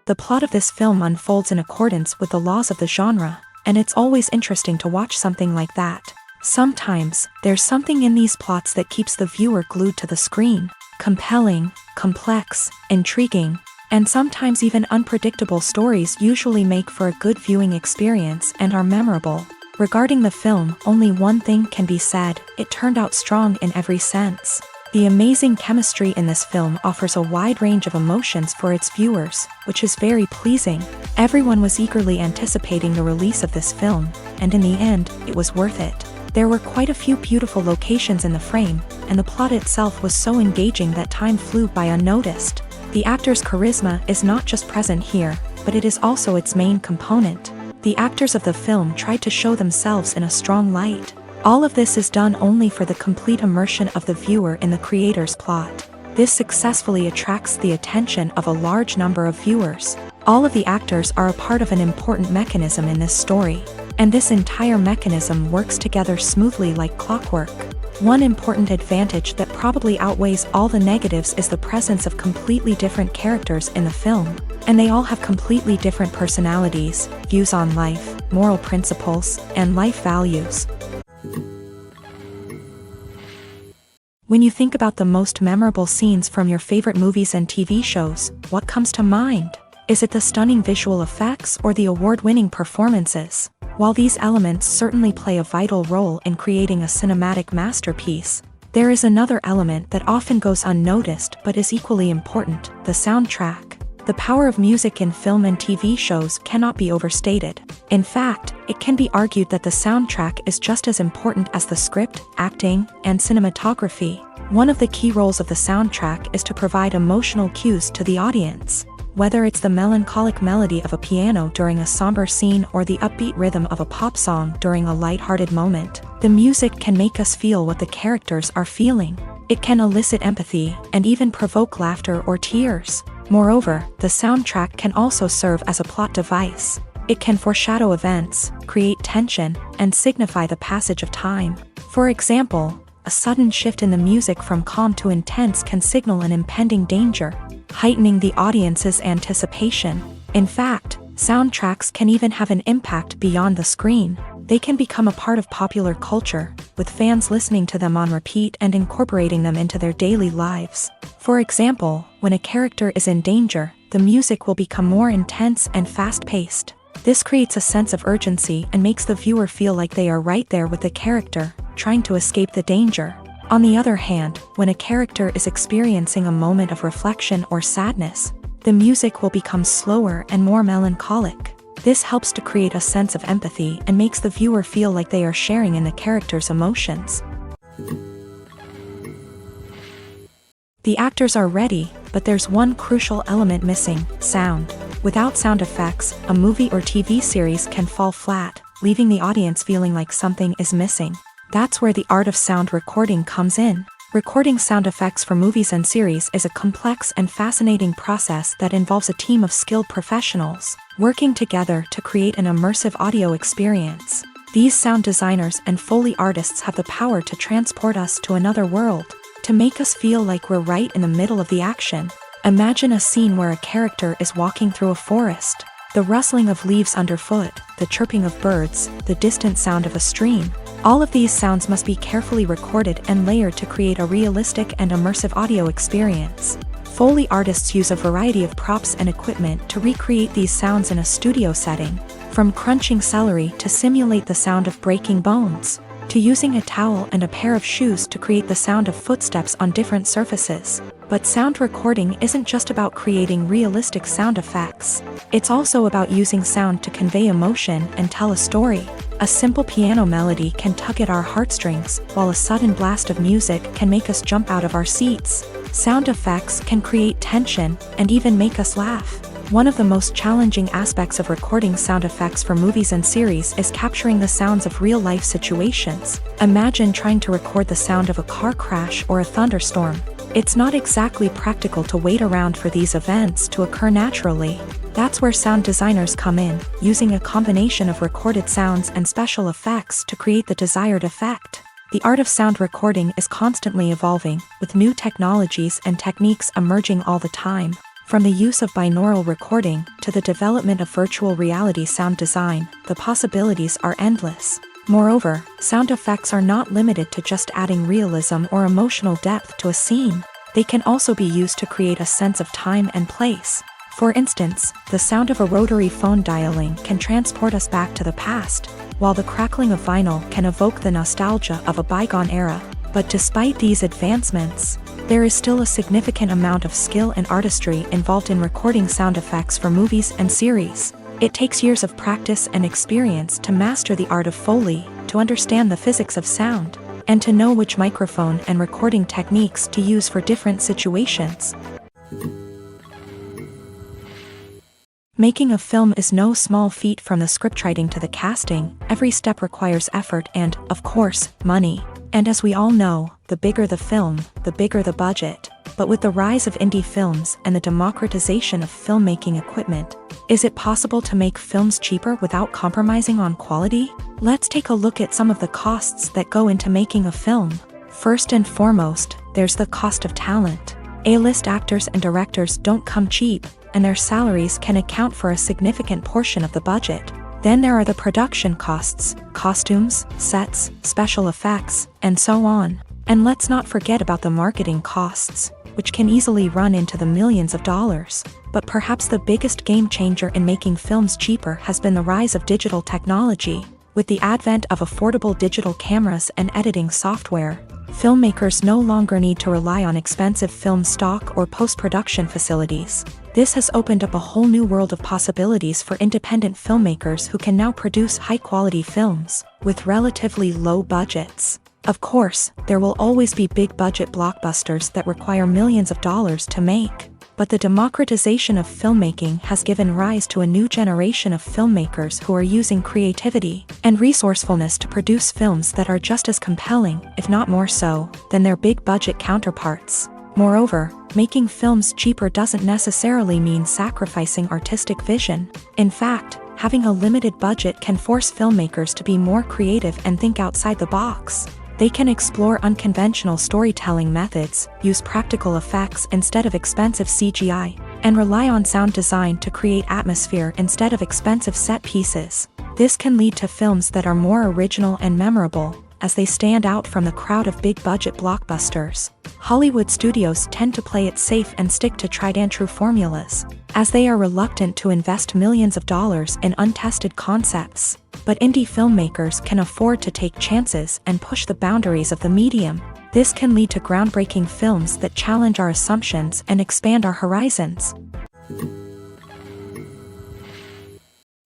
The plot of this film unfolds in accordance with the laws of the genre, and it's always interesting to watch something like that. Sometimes, there's something in these plots that keeps the viewer glued to the screen. Compelling, complex, intriguing, and sometimes even unpredictable stories usually make for a good viewing experience and are memorable. Regarding the film, only one thing can be said: it turned out strong in every sense. The amazing chemistry in this film offers a wide range of emotions for its viewers, which is very pleasing. Everyone was eagerly anticipating the release of this film, and in the end, it was worth it. There were quite a few beautiful locations in the frame, and the plot itself was so engaging that time flew by unnoticed. The actor's charisma is not just present here, but it is also its main component. The actors of the film tried to show themselves in a strong light. All of this is done only for the complete immersion of the viewer in the creator's plot. This successfully attracts the attention of a large number of viewers. All of the actors are a part of an important mechanism in this story, and this entire mechanism works together smoothly like clockwork. One important advantage that probably outweighs all the negatives is the presence of completely different characters in the film, and they all have completely different personalities, views on life, moral principles, and life values. When you think about the most memorable scenes from your favorite movies and TV shows, what comes to mind? Is it the stunning visual effects or the award-winning performances? While these elements certainly play a vital role in creating a cinematic masterpiece, there is another element that often goes unnoticed but is equally important: the soundtrack. The power of music in film and TV shows cannot be overstated. In fact, it can be argued that the soundtrack is just as important as the script, acting, and cinematography. One of the key roles of the soundtrack is to provide emotional cues to the audience. Whether it's the melancholic melody of a piano during a somber scene or the upbeat rhythm of a pop song during a lighthearted moment, the music can make us feel what the characters are feeling. It can elicit empathy and even provoke laughter or tears. Moreover, the soundtrack can also serve as a plot device. It can foreshadow events, create tension, and signify the passage of time. For example, a sudden shift in the music from calm to intense can signal an impending danger, heightening the audience's anticipation. In fact, soundtracks can even have an impact beyond the screen. They can become a part of popular culture, with fans listening to them on repeat and incorporating them into their daily lives. For example, when a character is in danger, the music will become more intense and fast-paced. This creates a sense of urgency and makes the viewer feel like they are right there with the character, trying to escape the danger. On the other hand, when a character is experiencing a moment of reflection or sadness, the music will become slower and more melancholic. This helps to create a sense of empathy and makes the viewer feel like they are sharing in the character's emotions. The actors are ready, but there's one crucial element missing: sound. Without sound effects, a movie or TV series can fall flat, leaving the audience feeling like something is missing. That's where the art of sound recording comes in. Recording sound effects for movies and series is a complex and fascinating process that involves a team of skilled professionals working together to create an immersive audio experience. These sound designers and Foley artists have the power to transport us to another world, to make us feel like we're right in the middle of the action. Imagine a scene where a character is walking through a forest. The rustling of leaves underfoot, the chirping of birds, the distant sound of a stream. All of these sounds must be carefully recorded and layered to create a realistic and immersive audio experience. Foley artists use a variety of props and equipment to recreate these sounds in a studio setting, from crunching celery to simulate the sound of breaking bones, to using a towel and a pair of shoes to create the sound of footsteps on different surfaces. But sound recording isn't just about creating realistic sound effects. It's also about using sound to convey emotion and tell a story. A simple piano melody can tug at our heartstrings, while a sudden blast of music can make us jump out of our seats. Sound effects can create tension and even make us laugh. One of the most challenging aspects of recording sound effects for movies and series is capturing the sounds of real-life situations. Imagine trying to record the sound of a car crash or a thunderstorm. It's not exactly practical to wait around for these events to occur naturally. That's where sound designers come in, using a combination of recorded sounds and special effects to create the desired effect. The art of sound recording is constantly evolving, with new technologies and techniques emerging all the time. From the use of binaural recording to the development of virtual reality sound design, the possibilities are endless. Moreover, sound effects are not limited to just adding realism or emotional depth to a scene. They can also be used to create a sense of time and place. For instance, the sound of a rotary phone dialing can transport us back to the past, while the crackling of vinyl can evoke the nostalgia of a bygone era. But despite these advancements, there is still a significant amount of skill and artistry involved in recording sound effects for movies and series. It takes years of practice and experience to master the art of Foley, to understand the physics of sound, and to know which microphone and recording techniques to use for different situations. Making a film is no small feat. From the scriptwriting to the casting, every step requires effort and, of course, money. And as we all know, the bigger the film, the bigger the budget. But with the rise of indie films and the democratization of filmmaking equipment, is it possible to make films cheaper without compromising on quality? Let's take a look at some of the costs that go into making a film. First and foremost, there's the cost of talent. A-list actors and directors don't come cheap, and their salaries can account for a significant portion of the budget. Then there are the production costs, costumes, sets, special effects, and so on. And let's not forget about the marketing costs, which can easily run into the millions of dollars. But perhaps the biggest game changer in making films cheaper has been the rise of digital technology. With the advent of affordable digital cameras and editing software, filmmakers no longer need to rely on expensive film stock or post-production facilities. This has opened up a whole new world of possibilities for independent filmmakers who can now produce high-quality films with relatively low budgets. Of course, there will always be big-budget blockbusters that require millions of dollars to make. But the democratization of filmmaking has given rise to a new generation of filmmakers who are using creativity and resourcefulness to produce films that are just as compelling, if not more so, than their big-budget counterparts. Moreover, making films cheaper doesn't necessarily mean sacrificing artistic vision. In fact, having a limited budget can force filmmakers to be more creative and think outside the box. They can explore unconventional storytelling methods, use practical effects instead of expensive CGI, and rely on sound design to create atmosphere instead of expensive set pieces. This can lead to films that are more original and memorable, as they stand out from the crowd of big-budget blockbusters. Hollywood studios tend to play it safe and stick to tried-and-true formulas, as they are reluctant to invest millions of dollars in untested concepts. But indie filmmakers can afford to take chances and push the boundaries of the medium. This can lead to groundbreaking films that challenge our assumptions and expand our horizons.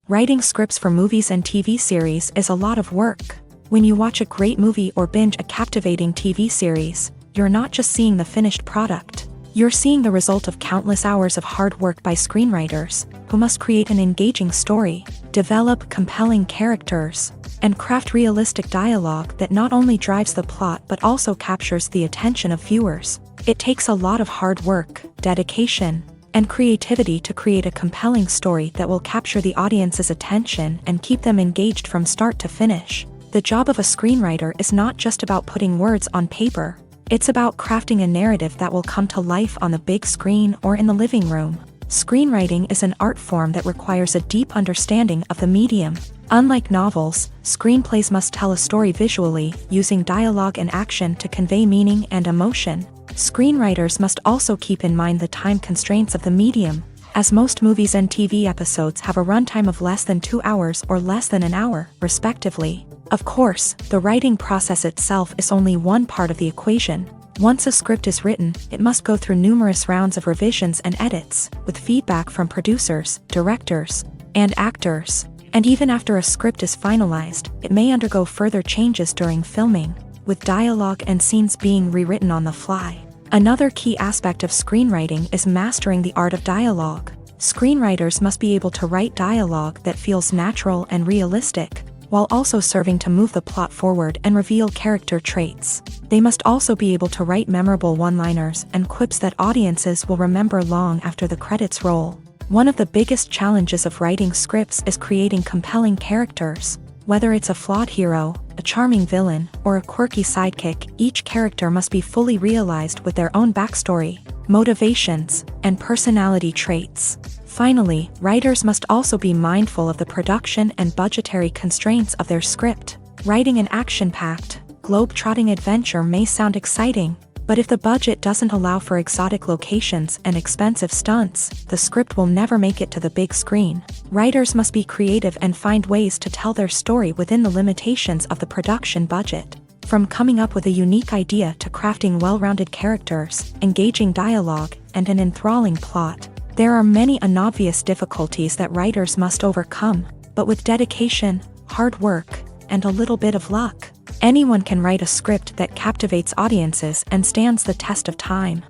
Writing scripts for movies and TV series is a lot of work. When you watch a great movie or binge a captivating TV series, you're not just seeing the finished product. You're seeing the result of countless hours of hard work by screenwriters, who must create an engaging story, develop compelling characters, and craft realistic dialogue that not only drives the plot but also captures the attention of viewers. It takes a lot of hard work, dedication, and creativity to create a compelling story that will capture the audience's attention and keep them engaged from start to finish. The job of a screenwriter is not just about putting words on paper. It's about crafting a narrative that will come to life on the big screen or in the living room. Screenwriting is an art form that requires a deep understanding of the medium. Unlike novels, screenplays must tell a story visually, using dialogue and action to convey meaning and emotion. Screenwriters must also keep in mind the time constraints of the medium, as most movies and TV episodes have a runtime of less than 2 hours or less than an hour, respectively. Of course, the writing process itself is only one part of the equation. Once a script is written, it must go through numerous rounds of revisions and edits, with feedback from producers, directors, and actors. And even after a script is finalized, it may undergo further changes during filming, with dialogue and scenes being rewritten on the fly. Another key aspect of screenwriting is mastering the art of dialogue. Screenwriters must be able to write dialogue that feels natural and realistic, while also serving to move the plot forward and reveal character traits. They must also be able to write memorable one-liners and quips that audiences will remember long after the credits roll. One of the biggest challenges of writing scripts is creating compelling characters. Whether it's a flawed hero, a charming villain, or a quirky sidekick, each character must be fully realized with their own backstory. motivations, and personality traits. Finally, writers must also be mindful of the production and budgetary constraints of their script. Writing an action-packed, globe-trotting adventure may sound exciting, but if the budget doesn't allow for exotic locations and expensive stunts, the script will never make it to the big screen. Writers must be creative and find ways to tell their story within the limitations of the production budget. From coming up with a unique idea to crafting well-rounded characters, engaging dialogue, and an enthralling plot, there are many unobvious difficulties that writers must overcome, but with dedication, hard work, and a little bit of luck, anyone can write a script that captivates audiences and stands the test of time.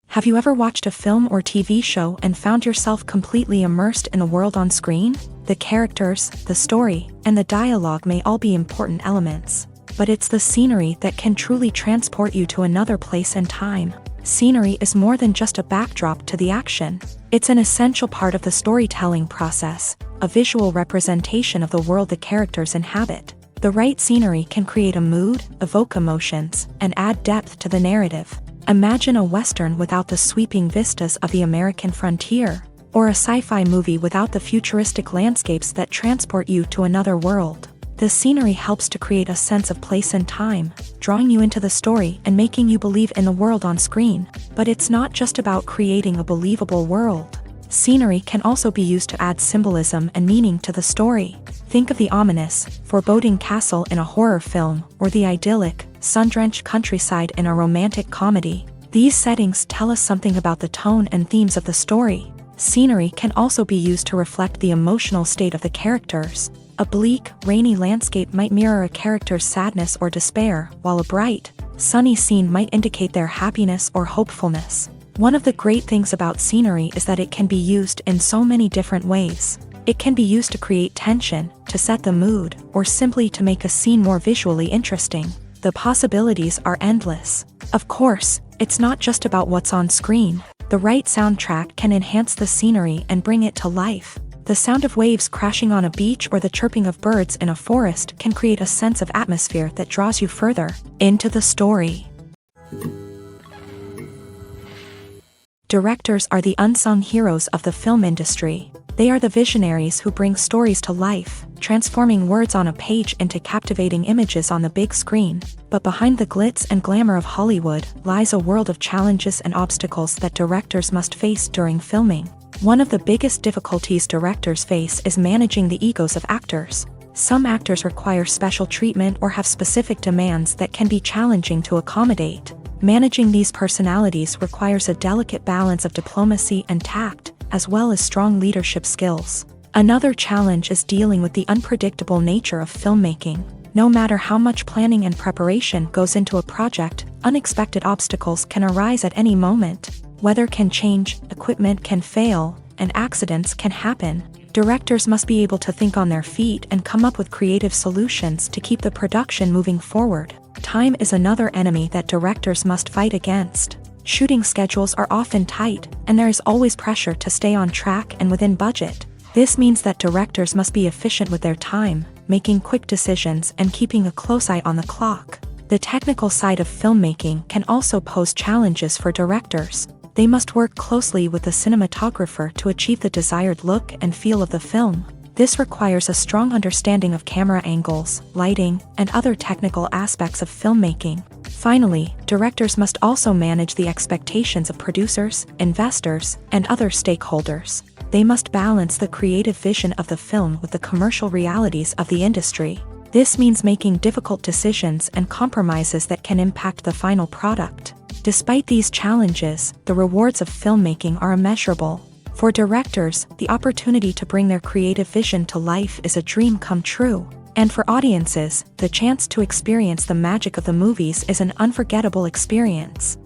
Have you ever watched a film or TV show and found yourself completely immersed in the world on screen? The characters, the story, and the dialogue may all be important elements, but it's the scenery that can truly transport you to another place and time. Scenery is more than just a backdrop to the action. It's an essential part of the storytelling process, a visual representation of the world the characters inhabit. The right scenery can create a mood, evoke emotions, and add depth to the narrative. Imagine a Western without the sweeping vistas of the American frontier, or a sci-fi movie without the futuristic landscapes that transport you to another world. The scenery helps to create a sense of place and time, drawing you into the story and making you believe in the world on screen. But it's not just about creating a believable world. Scenery can also be used to add symbolism and meaning to the story. Think of the ominous, foreboding castle in a horror film, or the idyllic, sun-drenched countryside in a romantic comedy. These settings tell us something about the tone and themes of the story. Scenery can also be used to reflect the emotional state of the characters. A bleak, rainy landscape might mirror a character's sadness or despair, while a bright, sunny scene might indicate their happiness or hopefulness. One of the great things about scenery is that it can be used in so many different ways. It can be used to create tension, to set the mood, or simply to make a scene more visually interesting. The possibilities are endless. Of course, it's not just about what's on screen. The right soundtrack can enhance the scenery and bring it to life. The sound of waves crashing on a beach or the chirping of birds in a forest can create a sense of atmosphere that draws you further into the story. Directors are the unsung heroes of the film industry. They are the visionaries who bring stories to life, transforming words on a page into captivating images on the big screen. But behind the glitz and glamour of Hollywood lies a world of challenges and obstacles that directors must face during filming. One of the biggest difficulties directors face is managing the egos of actors. Some actors require special treatment or have specific demands that can be challenging to accommodate. Managing these personalities requires a delicate balance of diplomacy and tact, as well as strong leadership skills. Another challenge is dealing with the unpredictable nature of filmmaking. No matter how much planning and preparation goes into a project, unexpected obstacles can arise at any moment. Weather can change, equipment can fail, and accidents can happen. Directors must be able to think on their feet and come up with creative solutions to keep the production moving forward. Time is another enemy that directors must fight against. Shooting schedules are often tight, and there is always pressure to stay on track and within budget. This means that directors must be efficient with their time, making quick decisions and keeping a close eye on the clock. The technical side of filmmaking can also pose challenges for directors. They must work closely with the cinematographer to achieve the desired look and feel of the film. This requires a strong understanding of camera angles, lighting, and other technical aspects of filmmaking. Finally, directors must also manage the expectations of producers, investors, and other stakeholders. They must balance the creative vision of the film with the commercial realities of the industry. This means making difficult decisions and compromises that can impact the final product. Despite these challenges, the rewards of filmmaking are immeasurable. For directors, the opportunity to bring their creative vision to life is a dream come true. And for audiences, the chance to experience the magic of the movies is an unforgettable experience.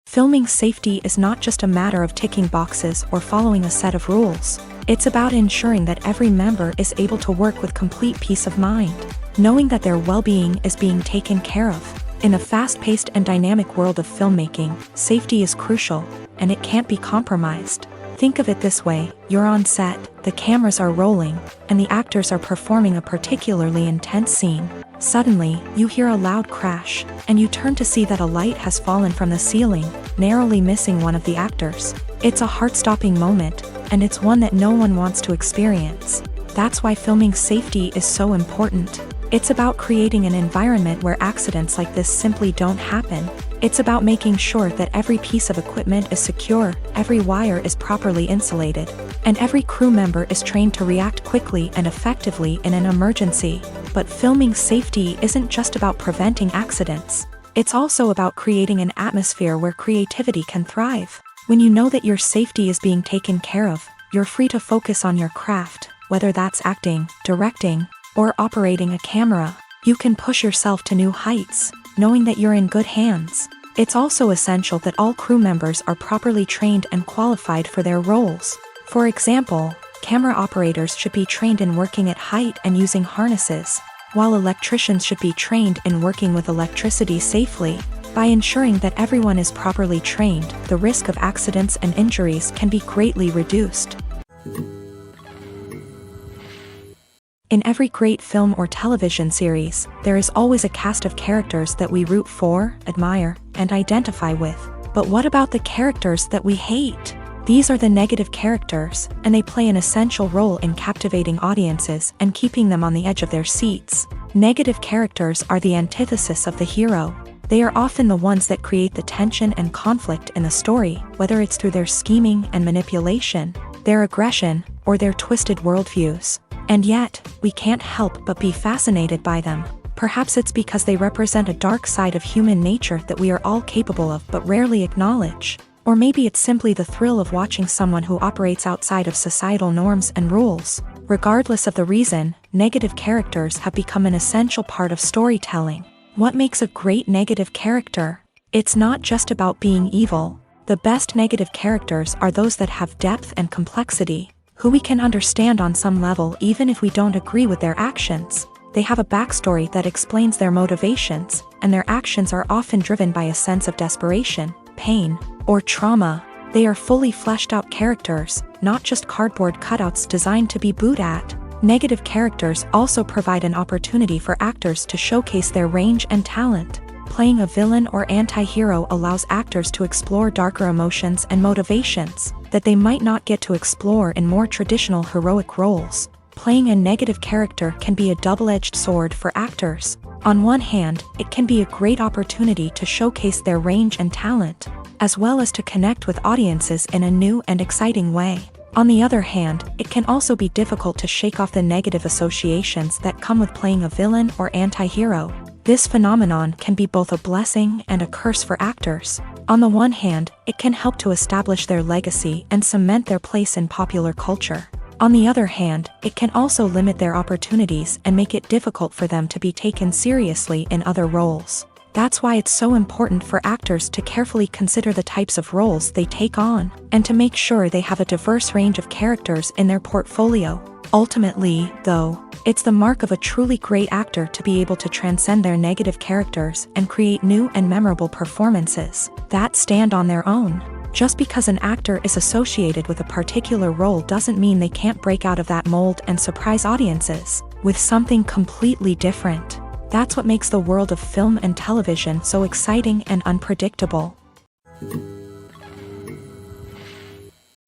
Filming safety is not just a matter of ticking boxes or following a set of rules. It's about ensuring that every member is able to work with complete peace of mind, knowing that their well-being is being taken care of. In a fast-paced and dynamic world of filmmaking, safety is crucial, and it can't be compromised. Think of it this way, you're on set, the cameras are rolling, and the actors are performing a particularly intense scene. Suddenly, you hear a loud crash, and you turn to see that a light has fallen from the ceiling, narrowly missing one of the actors. It's a heart-stopping moment, and it's one that no one wants to experience. That's why filming safety is so important. It's about creating an environment where accidents like this simply don't happen. It's about making sure that every piece of equipment is secure, every wire is properly insulated, and every crew member is trained to react quickly and effectively in an emergency. But filming safety isn't just about preventing accidents. It's also about creating an atmosphere where creativity can thrive. When you know that your safety is being taken care of, you're free to focus on your craft, whether that's acting, directing, or operating a camera. You can push yourself to new heights, knowing that you're in good hands. It's also essential that all crew members are properly trained and qualified for their roles. For example, camera operators should be trained in working at height and using harnesses, while electricians should be trained in working with electricity safely. By ensuring that everyone is properly trained, the risk of accidents and injuries can be greatly reduced. In every great film or television series, there is always a cast of characters that we root for, admire, and identify with. But what about the characters that we hate? These are the negative characters, and they play an essential role in captivating audiences and keeping them on the edge of their seats. Negative characters are the antithesis of the hero. They are often the ones that create the tension and conflict in the story, whether it's through their scheming and manipulation, their aggression, or their twisted worldviews. And yet, we can't help but be fascinated by them. Perhaps it's because they represent a dark side of human nature that we are all capable of but rarely acknowledge. Or maybe it's simply the thrill of watching someone who operates outside of societal norms and rules. Regardless of the reason, negative characters have become an essential part of storytelling. What makes a great negative character? It's not just about being evil. The best negative characters are those that have depth and complexity, who we can understand on some level even if we don't agree with their actions. They have a backstory that explains their motivations, and their actions are often driven by a sense of desperation, pain, or trauma. They are fully fleshed out characters, not just cardboard cutouts designed to be booed at. Negative characters also provide an opportunity for actors to showcase their range and talent. Playing a villain or anti-hero allows actors to explore darker emotions and motivations that they might not get to explore in more traditional heroic roles. Playing a negative character can be a double-edged sword for actors. On one hand, it can be a great opportunity to showcase their range and talent, as well as to connect with audiences in a new and exciting way. On the other hand, it can also be difficult to shake off the negative associations that come with playing a villain or anti-hero. This phenomenon can be both a blessing and a curse for actors. On the one hand, it can help to establish their legacy and cement their place in popular culture. On the other hand, it can also limit their opportunities and make it difficult for them to be taken seriously in other roles. That's why it's so important for actors to carefully consider the types of roles they take on, and to make sure they have a diverse range of characters in their portfolio. Ultimately, though, it's the mark of a truly great actor to be able to transcend their negative characters and create new and memorable performances that stand on their own. Just because an actor is associated with a particular role doesn't mean they can't break out of that mold and surprise audiences with something completely different. That's what makes the world of film and television so exciting and unpredictable.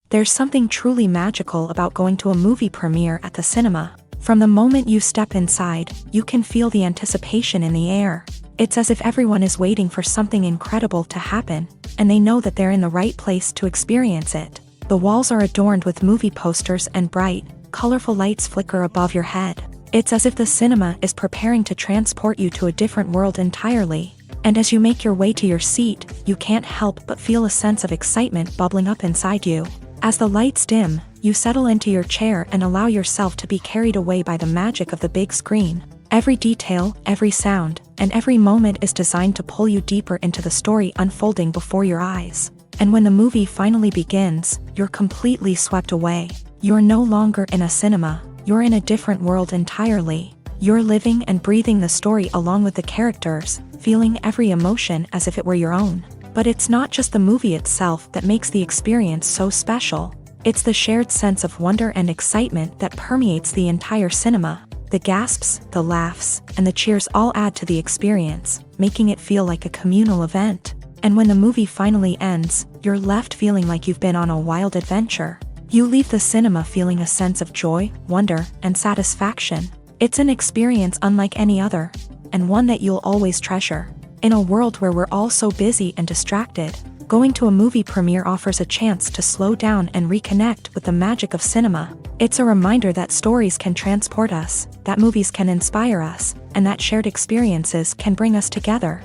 There's something truly magical about going to a movie premiere at the cinema. From the moment you step inside, you can feel the anticipation in the air. It's as if everyone is waiting for something incredible to happen, and they know that they're in the right place to experience it. The walls are adorned with movie posters and bright, colorful lights flicker above your head. It's as if the cinema is preparing to transport you to a different world entirely. And as you make your way to your seat, you can't help but feel a sense of excitement bubbling up inside you. As the lights dim, you settle into your chair and allow yourself to be carried away by the magic of the big screen. Every detail, every sound, and every moment is designed to pull you deeper into the story unfolding before your eyes. And when the movie finally begins, you're completely swept away. You're no longer in a cinema, you're in a different world entirely. You're living and breathing the story along with the characters, feeling every emotion as if it were your own. But it's not just the movie itself that makes the experience so special. It's the shared sense of wonder and excitement that permeates the entire cinema. The gasps, the laughs, and the cheers all add to the experience, making it feel like a communal event. And when the movie finally ends, you're left feeling like you've been on a wild adventure. You leave the cinema feeling a sense of joy, wonder, and satisfaction. It's an experience unlike any other, and one that you'll always treasure. In a world where we're all so busy and distracted, going to a movie premiere offers a chance to slow down and reconnect with the magic of cinema. It's a reminder that stories can transport us, that movies can inspire us, and that shared experiences can bring us together.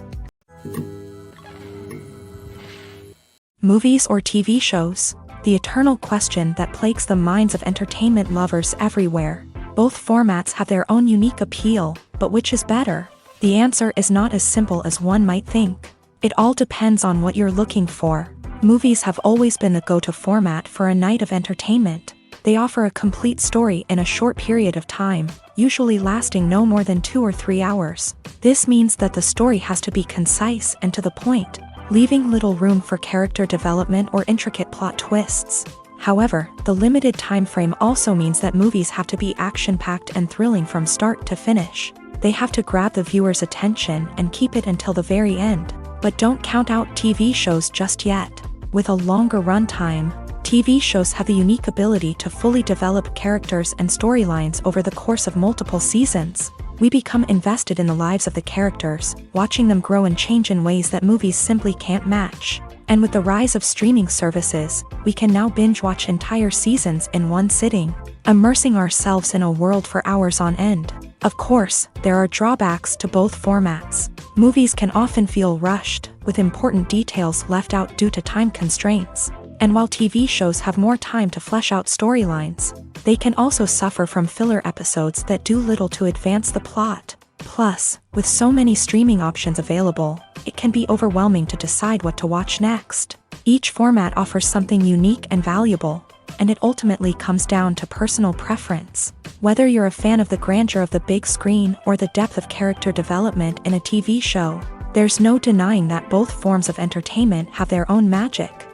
Movies or TV shows? The eternal question that plagues the minds of entertainment lovers everywhere. Both formats have their own unique appeal, but which is better? The answer is not as simple as one might think. It all depends on what you're looking for. Movies have always been the go-to format for a night of entertainment. They offer a complete story in a short period of time, usually lasting no more than 2 or 3 hours. This means that the story has to be concise and to the point, leaving little room for character development or intricate plot twists. However, the limited time frame also means that movies have to be action-packed and thrilling from start to finish. They have to grab the viewer's attention and keep it until the very end. But don't count out TV shows just yet. With a longer runtime, TV shows have the unique ability to fully develop characters and storylines over the course of multiple seasons. We become invested in the lives of the characters, watching them grow and change in ways that movies simply can't match. And with the rise of streaming services, we can now binge-watch entire seasons in one sitting, immersing ourselves in a world for hours on end. Of course, there are drawbacks to both formats. Movies can often feel rushed, with important details left out due to time constraints. And while TV shows have more time to flesh out storylines, they can also suffer from filler episodes that do little to advance the plot. Plus, with so many streaming options available, it can be overwhelming to decide what to watch next. Each format offers something unique and valuable, and it ultimately comes down to personal preference. Whether you're a fan of the grandeur of the big screen or the depth of character development in a TV show, there's no denying that both forms of entertainment have their own magic.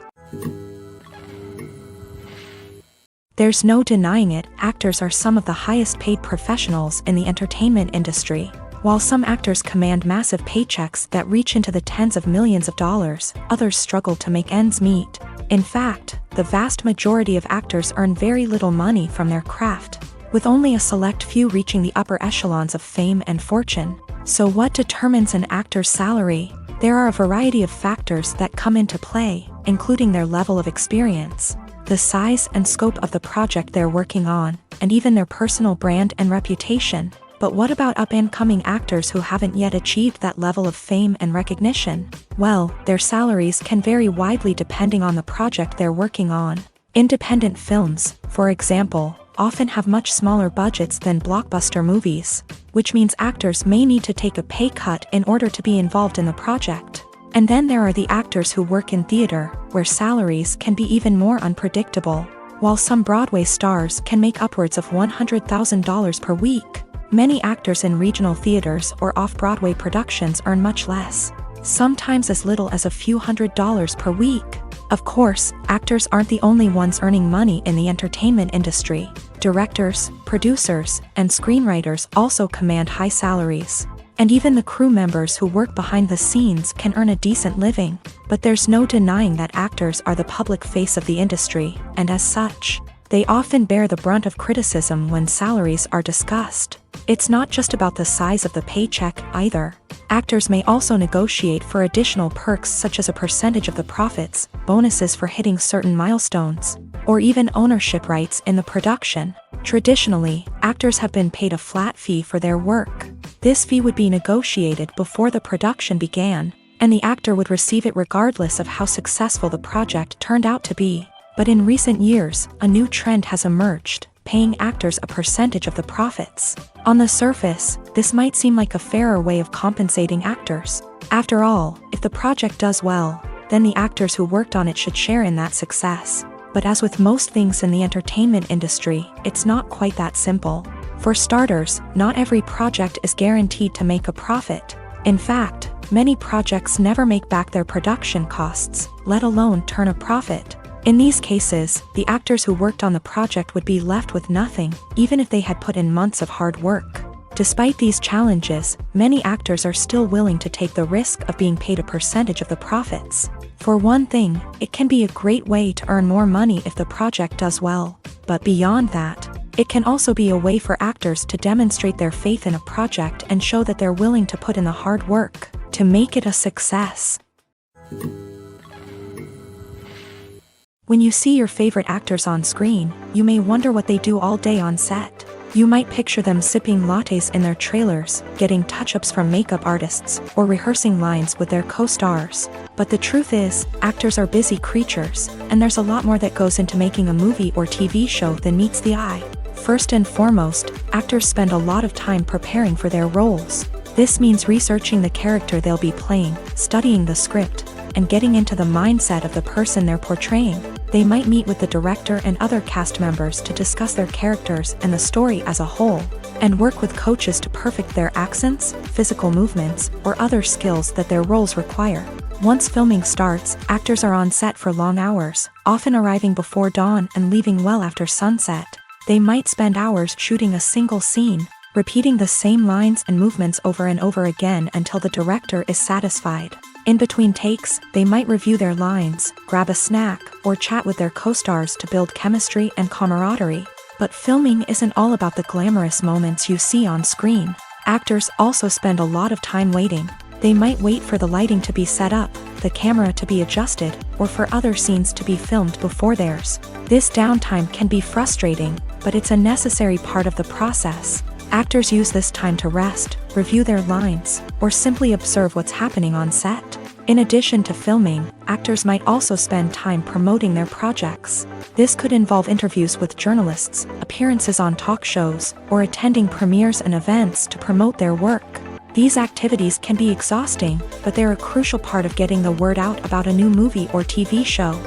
There's no denying it, actors are some of the highest paid professionals in the entertainment industry. While some actors command massive paychecks that reach into the tens of millions of dollars, others struggle to make ends meet. In fact, the vast majority of actors earn very little money from their craft, with only a select few reaching the upper echelons of fame and fortune. So what determines an actor's salary? There are a variety of factors that come into play, including their level of experience, the size and scope of the project they're working on, and even their personal brand and reputation. But what about up-and-coming actors who haven't yet achieved that level of fame and recognition? Well, their salaries can vary widely depending on the project they're working on. Independent films, for example, often have much smaller budgets than blockbuster movies, which means actors may need to take a pay cut in order to be involved in the project. And then there are the actors who work in theater, where salaries can be even more unpredictable. While some Broadway stars can make upwards of $100,000 per week, many actors in regional theaters or off-Broadway productions earn much less, sometimes as little as a few $100s per week. Of course, actors aren't the only ones earning money in the entertainment industry. Directors, producers, and screenwriters also command high salaries. And even the crew members who work behind the scenes can earn a decent living. But there's no denying that actors are the public face of the industry, and as such, they often bear the brunt of criticism when salaries are discussed. It's not just about the size of the paycheck, either. Actors may also negotiate for additional perks such as a percentage of the profits, bonuses for hitting certain milestones, or even ownership rights in the production. Traditionally, actors have been paid a flat fee for their work. This fee would be negotiated before the production began, and the actor would receive it regardless of how successful the project turned out to be. But in recent years, a new trend has emerged, paying actors a percentage of the profits. On the surface, this might seem like a fairer way of compensating actors. After all, if the project does well, then the actors who worked on it should share in that success. But as with most things in the entertainment industry, it's not quite that simple. For starters, not every project is guaranteed to make a profit. In fact, many projects never make back their production costs, let alone turn a profit. In these cases, the actors who worked on the project would be left with nothing, even if they had put in months of hard work. Despite these challenges, many actors are still willing to take the risk of being paid a percentage of the profits. For one thing, it can be a great way to earn more money if the project does well. But beyond that, it can also be a way for actors to demonstrate their faith in a project and show that they're willing to put in the hard work to make it a success. When you see your favorite actors on screen, you may wonder what they do all day on set. You might picture them sipping lattes in their trailers, getting touch-ups from makeup artists, or rehearsing lines with their co-stars. But the truth is, actors are busy creatures, and there's a lot more that goes into making a movie or TV show than meets the eye. First and foremost, actors spend a lot of time preparing for their roles. This means researching the character they'll be playing, studying the script, and getting into the mindset of the person they're portraying. They might meet with the director and other cast members to discuss their characters and the story as a whole, and work with coaches to perfect their accents, physical movements, or other skills that their roles require. Once filming starts, actors are on set for long hours, often arriving before dawn and leaving well after sunset. They might spend hours shooting a single scene, repeating the same lines and movements over and over again until the director is satisfied. In between takes, they might review their lines, grab a snack, or chat with their co-stars to build chemistry and camaraderie. But filming isn't all about the glamorous moments you see on screen. Actors also spend a lot of time waiting. They might wait for the lighting to be set up, the camera to be adjusted, or for other scenes to be filmed before theirs. This downtime can be frustrating, but it's a necessary part of the process. Actors use this time to rest, review their lines, or simply observe what's happening on set. In addition to filming, actors might also spend time promoting their projects. This could involve interviews with journalists, appearances on talk shows, or attending premieres and events to promote their work. These activities can be exhausting, but they're a crucial part of getting the word out about a new movie or TV show.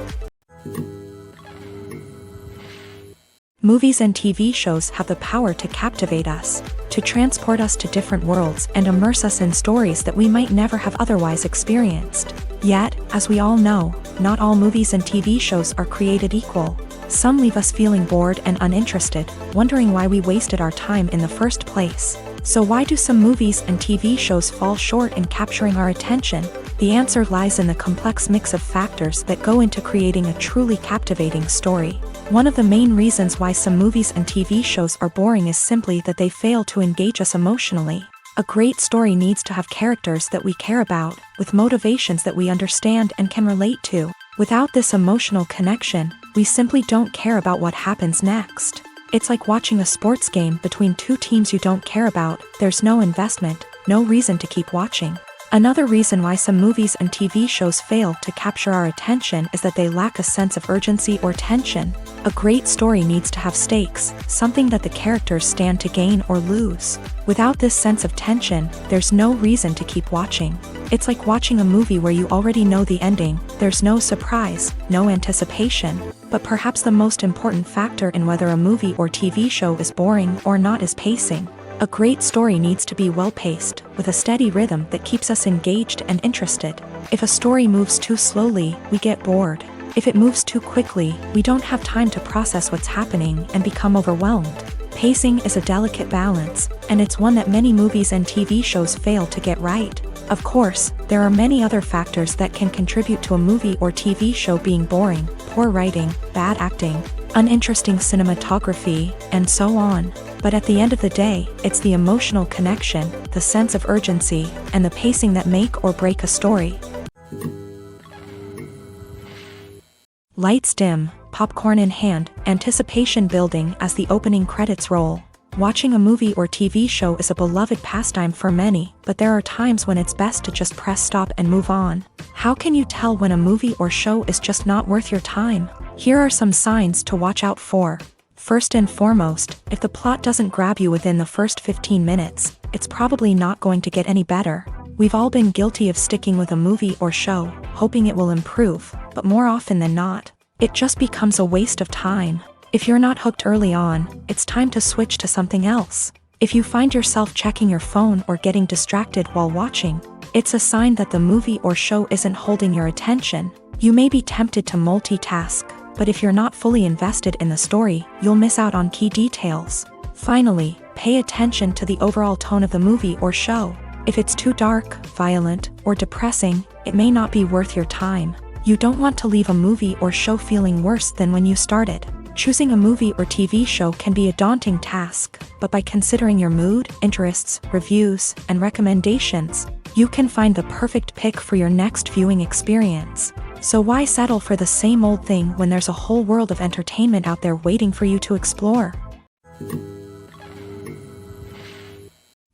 Movies and TV shows have the power to captivate us, to transport us to different worlds and immerse us in stories that we might never have otherwise experienced. Yet, as we all know, not all movies and TV shows are created equal. Some leave us feeling bored and uninterested, wondering why we wasted our time in the first place. So why do some movies and TV shows fall short in capturing our attention? The answer lies in the complex mix of factors that go into creating a truly captivating story. One of the main reasons why some movies and TV shows are boring is simply that they fail to engage us emotionally. A great story needs to have characters that we care about, with motivations that we understand and can relate to. Without this emotional connection, we simply don't care about what happens next. It's like watching a sports game between two teams you don't care about. There's no investment, no reason to keep watching. Another reason why some movies and TV shows fail to capture our attention is that they lack a sense of urgency or tension. A great story needs to have stakes, something that the characters stand to gain or lose. Without this sense of tension, there's no reason to keep watching. It's like watching a movie where you already know the ending. There's no surprise, no anticipation. But perhaps the most important factor in whether a movie or TV show is boring or not is pacing. A great story needs to be well-paced, with a steady rhythm that keeps us engaged and interested. If a story moves too slowly, we get bored. If it moves too quickly, we don't have time to process what's happening and become overwhelmed. Pacing is a delicate balance, and it's one that many movies and TV shows fail to get right. Of course, there are many other factors that can contribute to a movie or TV show being boring: poor writing, bad acting, uninteresting cinematography, and so on. But at the end of the day, it's the emotional connection, the sense of urgency, and the pacing that make or break a story. Lights dim, popcorn in hand, anticipation building as the opening credits roll. Watching a movie or TV show is a beloved pastime for many, but there are times when it's best to just press stop and move on. How can you tell when a movie or show is just not worth your time? Here are some signs to watch out for. First and foremost, if the plot doesn't grab you within the first 15 minutes, it's probably not going to get any better. We've all been guilty of sticking with a movie or show, hoping it will improve, but more often than not, it just becomes a waste of time. If you're not hooked early on, it's time to switch to something else. If you find yourself checking your phone or getting distracted while watching, it's a sign that the movie or show isn't holding your attention. You may be tempted to multitask, but if you're not fully invested in the story, you'll miss out on key details. Finally, pay attention to the overall tone of the movie or show. If it's too dark, violent, or depressing, it may not be worth your time. You don't want to leave a movie or show feeling worse than when you started. Choosing a movie or TV show can be a daunting task, but by considering your mood, interests, reviews, and recommendations, you can find the perfect pick for your next viewing experience. So why settle for the same old thing when there's a whole world of entertainment out there waiting for you to explore?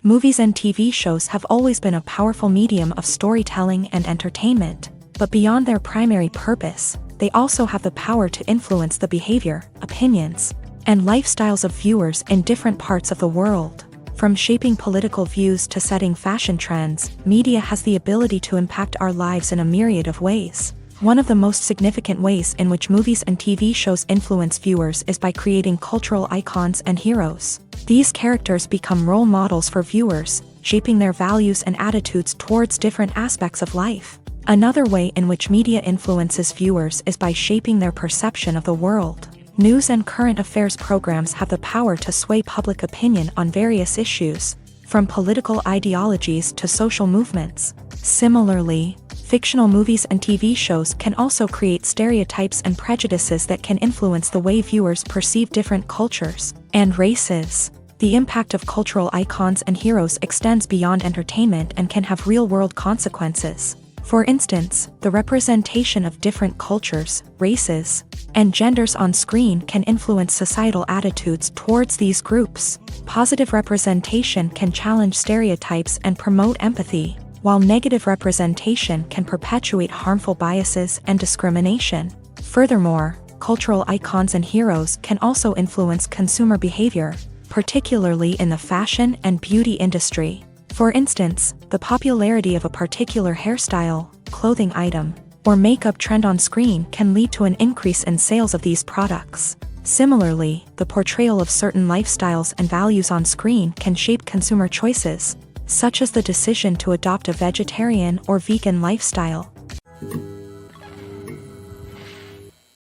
Movies and TV shows have always been a powerful medium of storytelling and entertainment, but beyond their primary purpose, they also have the power to influence the behavior, opinions, and lifestyles of viewers in different parts of the world. From shaping political views to setting fashion trends, media has the ability to impact our lives in a myriad of ways. One of the most significant ways in which movies and TV shows influence viewers is by creating cultural icons and heroes. These characters become role models for viewers, shaping their values and attitudes towards different aspects of life. Another way in which media influences viewers is by shaping their perception of the world. News and current affairs programs have the power to sway public opinion on various issues, from political ideologies to social movements. Similarly, fictional movies and TV shows can also create stereotypes and prejudices that can influence the way viewers perceive different cultures and races. The impact of cultural icons and heroes extends beyond entertainment and can have real-world consequences. For instance, the representation of different cultures, races, and genders on screen can influence societal attitudes towards these groups. Positive representation can challenge stereotypes and promote empathy, while negative representation can perpetuate harmful biases and discrimination. Furthermore, cultural icons and heroes can also influence consumer behavior, particularly in the fashion and beauty industry. For instance, the popularity of a particular hairstyle, clothing item, or makeup trend on screen can lead to an increase in sales of these products. Similarly, the portrayal of certain lifestyles and values on screen can shape consumer choices, such as the decision to adopt a vegetarian or vegan lifestyle.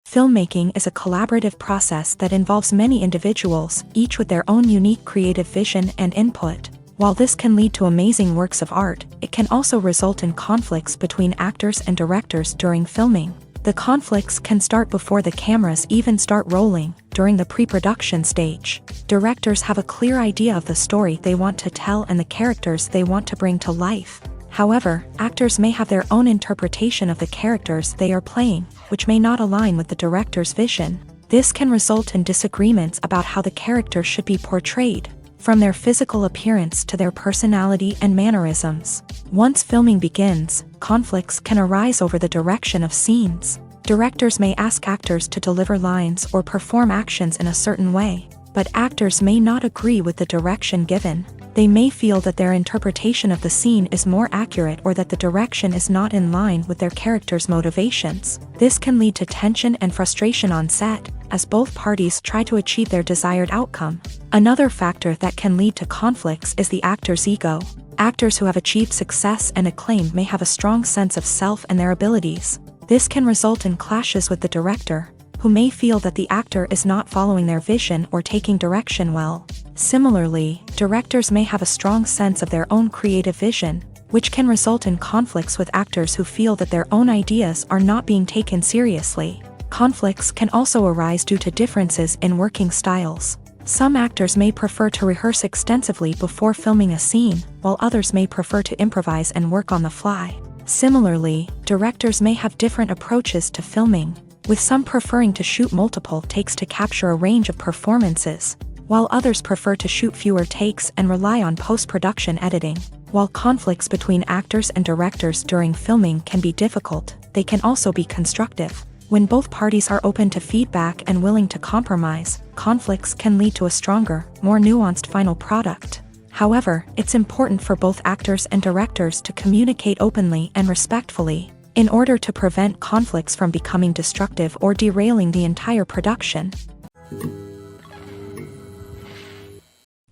Filmmaking is a collaborative process that involves many individuals, each with their own unique creative vision and input. While this can lead to amazing works of art, it can also result in conflicts between actors and directors during filming. The conflicts can start before the cameras even start rolling, during the pre-production stage. Directors have a clear idea of the story they want to tell and the characters they want to bring to life. However, actors may have their own interpretation of the characters they are playing, which may not align with the director's vision. This can result in disagreements about how the character should be portrayed, from their physical appearance to their personality and mannerisms. Once filming begins, conflicts can arise over the direction of scenes. Directors may ask actors to deliver lines or perform actions in a certain way, but actors may not agree with the direction given. They may feel that their interpretation of the scene is more accurate or that the direction is not in line with their character's motivations. This can lead to tension and frustration on set, as both parties try to achieve their desired outcome. Another factor that can lead to conflicts is the actor's ego. Actors who have achieved success and acclaim may have a strong sense of self and their abilities. This can result in clashes with the director, who may feel that the actor is not following their vision or taking direction well. Similarly, directors may have a strong sense of their own creative vision, which can result in conflicts with actors who feel that their own ideas are not being taken seriously. Conflicts can also arise due to differences in working styles. Some actors may prefer to rehearse extensively before filming a scene, while others may prefer to improvise and work on the fly. Similarly, directors may have different approaches to filming, with some preferring to shoot multiple takes to capture a range of performances, while others prefer to shoot fewer takes and rely on post-production editing. While conflicts between actors and directors during filming can be difficult, they can also be constructive. When both parties are open to feedback and willing to compromise, conflicts can lead to a stronger, more nuanced final product. However, it's important for both actors and directors to communicate openly and respectfully, in order to prevent conflicts from becoming destructive or derailing the entire production.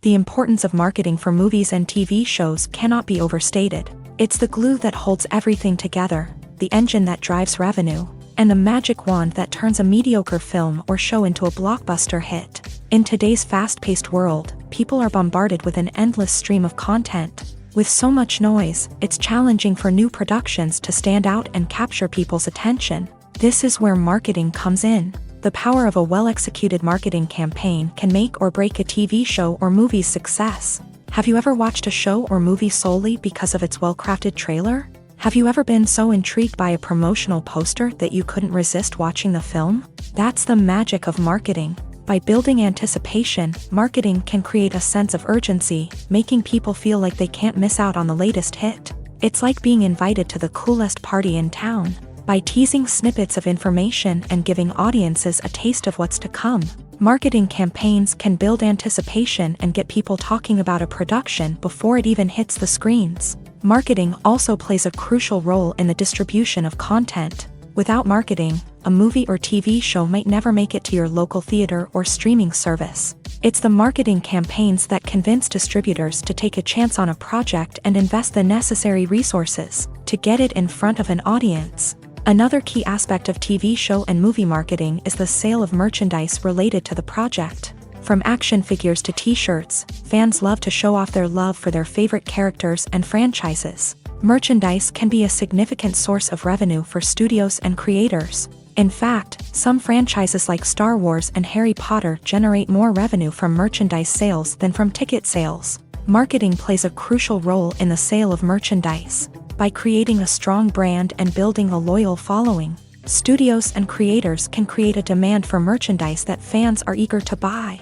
The importance of marketing for movies and TV shows cannot be overstated. It's the glue that holds everything together, the engine that drives revenue, and the magic wand that turns a mediocre film or show into a blockbuster hit. In today's fast-paced world, people are bombarded with an endless stream of content. With so much noise, it's challenging for new productions to stand out and capture people's attention. This is where marketing comes in. The power of a well-executed marketing campaign can make or break a TV show or movie's success. Have you ever watched a show or movie solely because of its well-crafted trailer? Have you ever been so intrigued by a promotional poster that you couldn't resist watching the film? That's the magic of marketing. By building anticipation, marketing can create a sense of urgency, making people feel like they can't miss out on the latest hit. It's like being invited to the coolest party in town. By teasing snippets of information and giving audiences a taste of what's to come, marketing campaigns can build anticipation and get people talking about a production before it even hits the screens. Marketing also plays a crucial role in the distribution of content. Without marketing, a movie or TV show might never make it to your local theater or streaming service. It's the marketing campaigns that convince distributors to take a chance on a project and invest the necessary resources to get it in front of an audience. Another key aspect of TV show and movie marketing is the sale of merchandise related to the project. From action figures to t-shirts, fans love to show off their love for their favorite characters and franchises. Merchandise can be a significant source of revenue for studios and creators. In fact, some franchises like Star Wars and Harry Potter generate more revenue from merchandise sales than from ticket sales. Marketing plays a crucial role in the sale of merchandise. By creating a strong brand and building a loyal following, studios and creators can create a demand for merchandise that fans are eager to buy.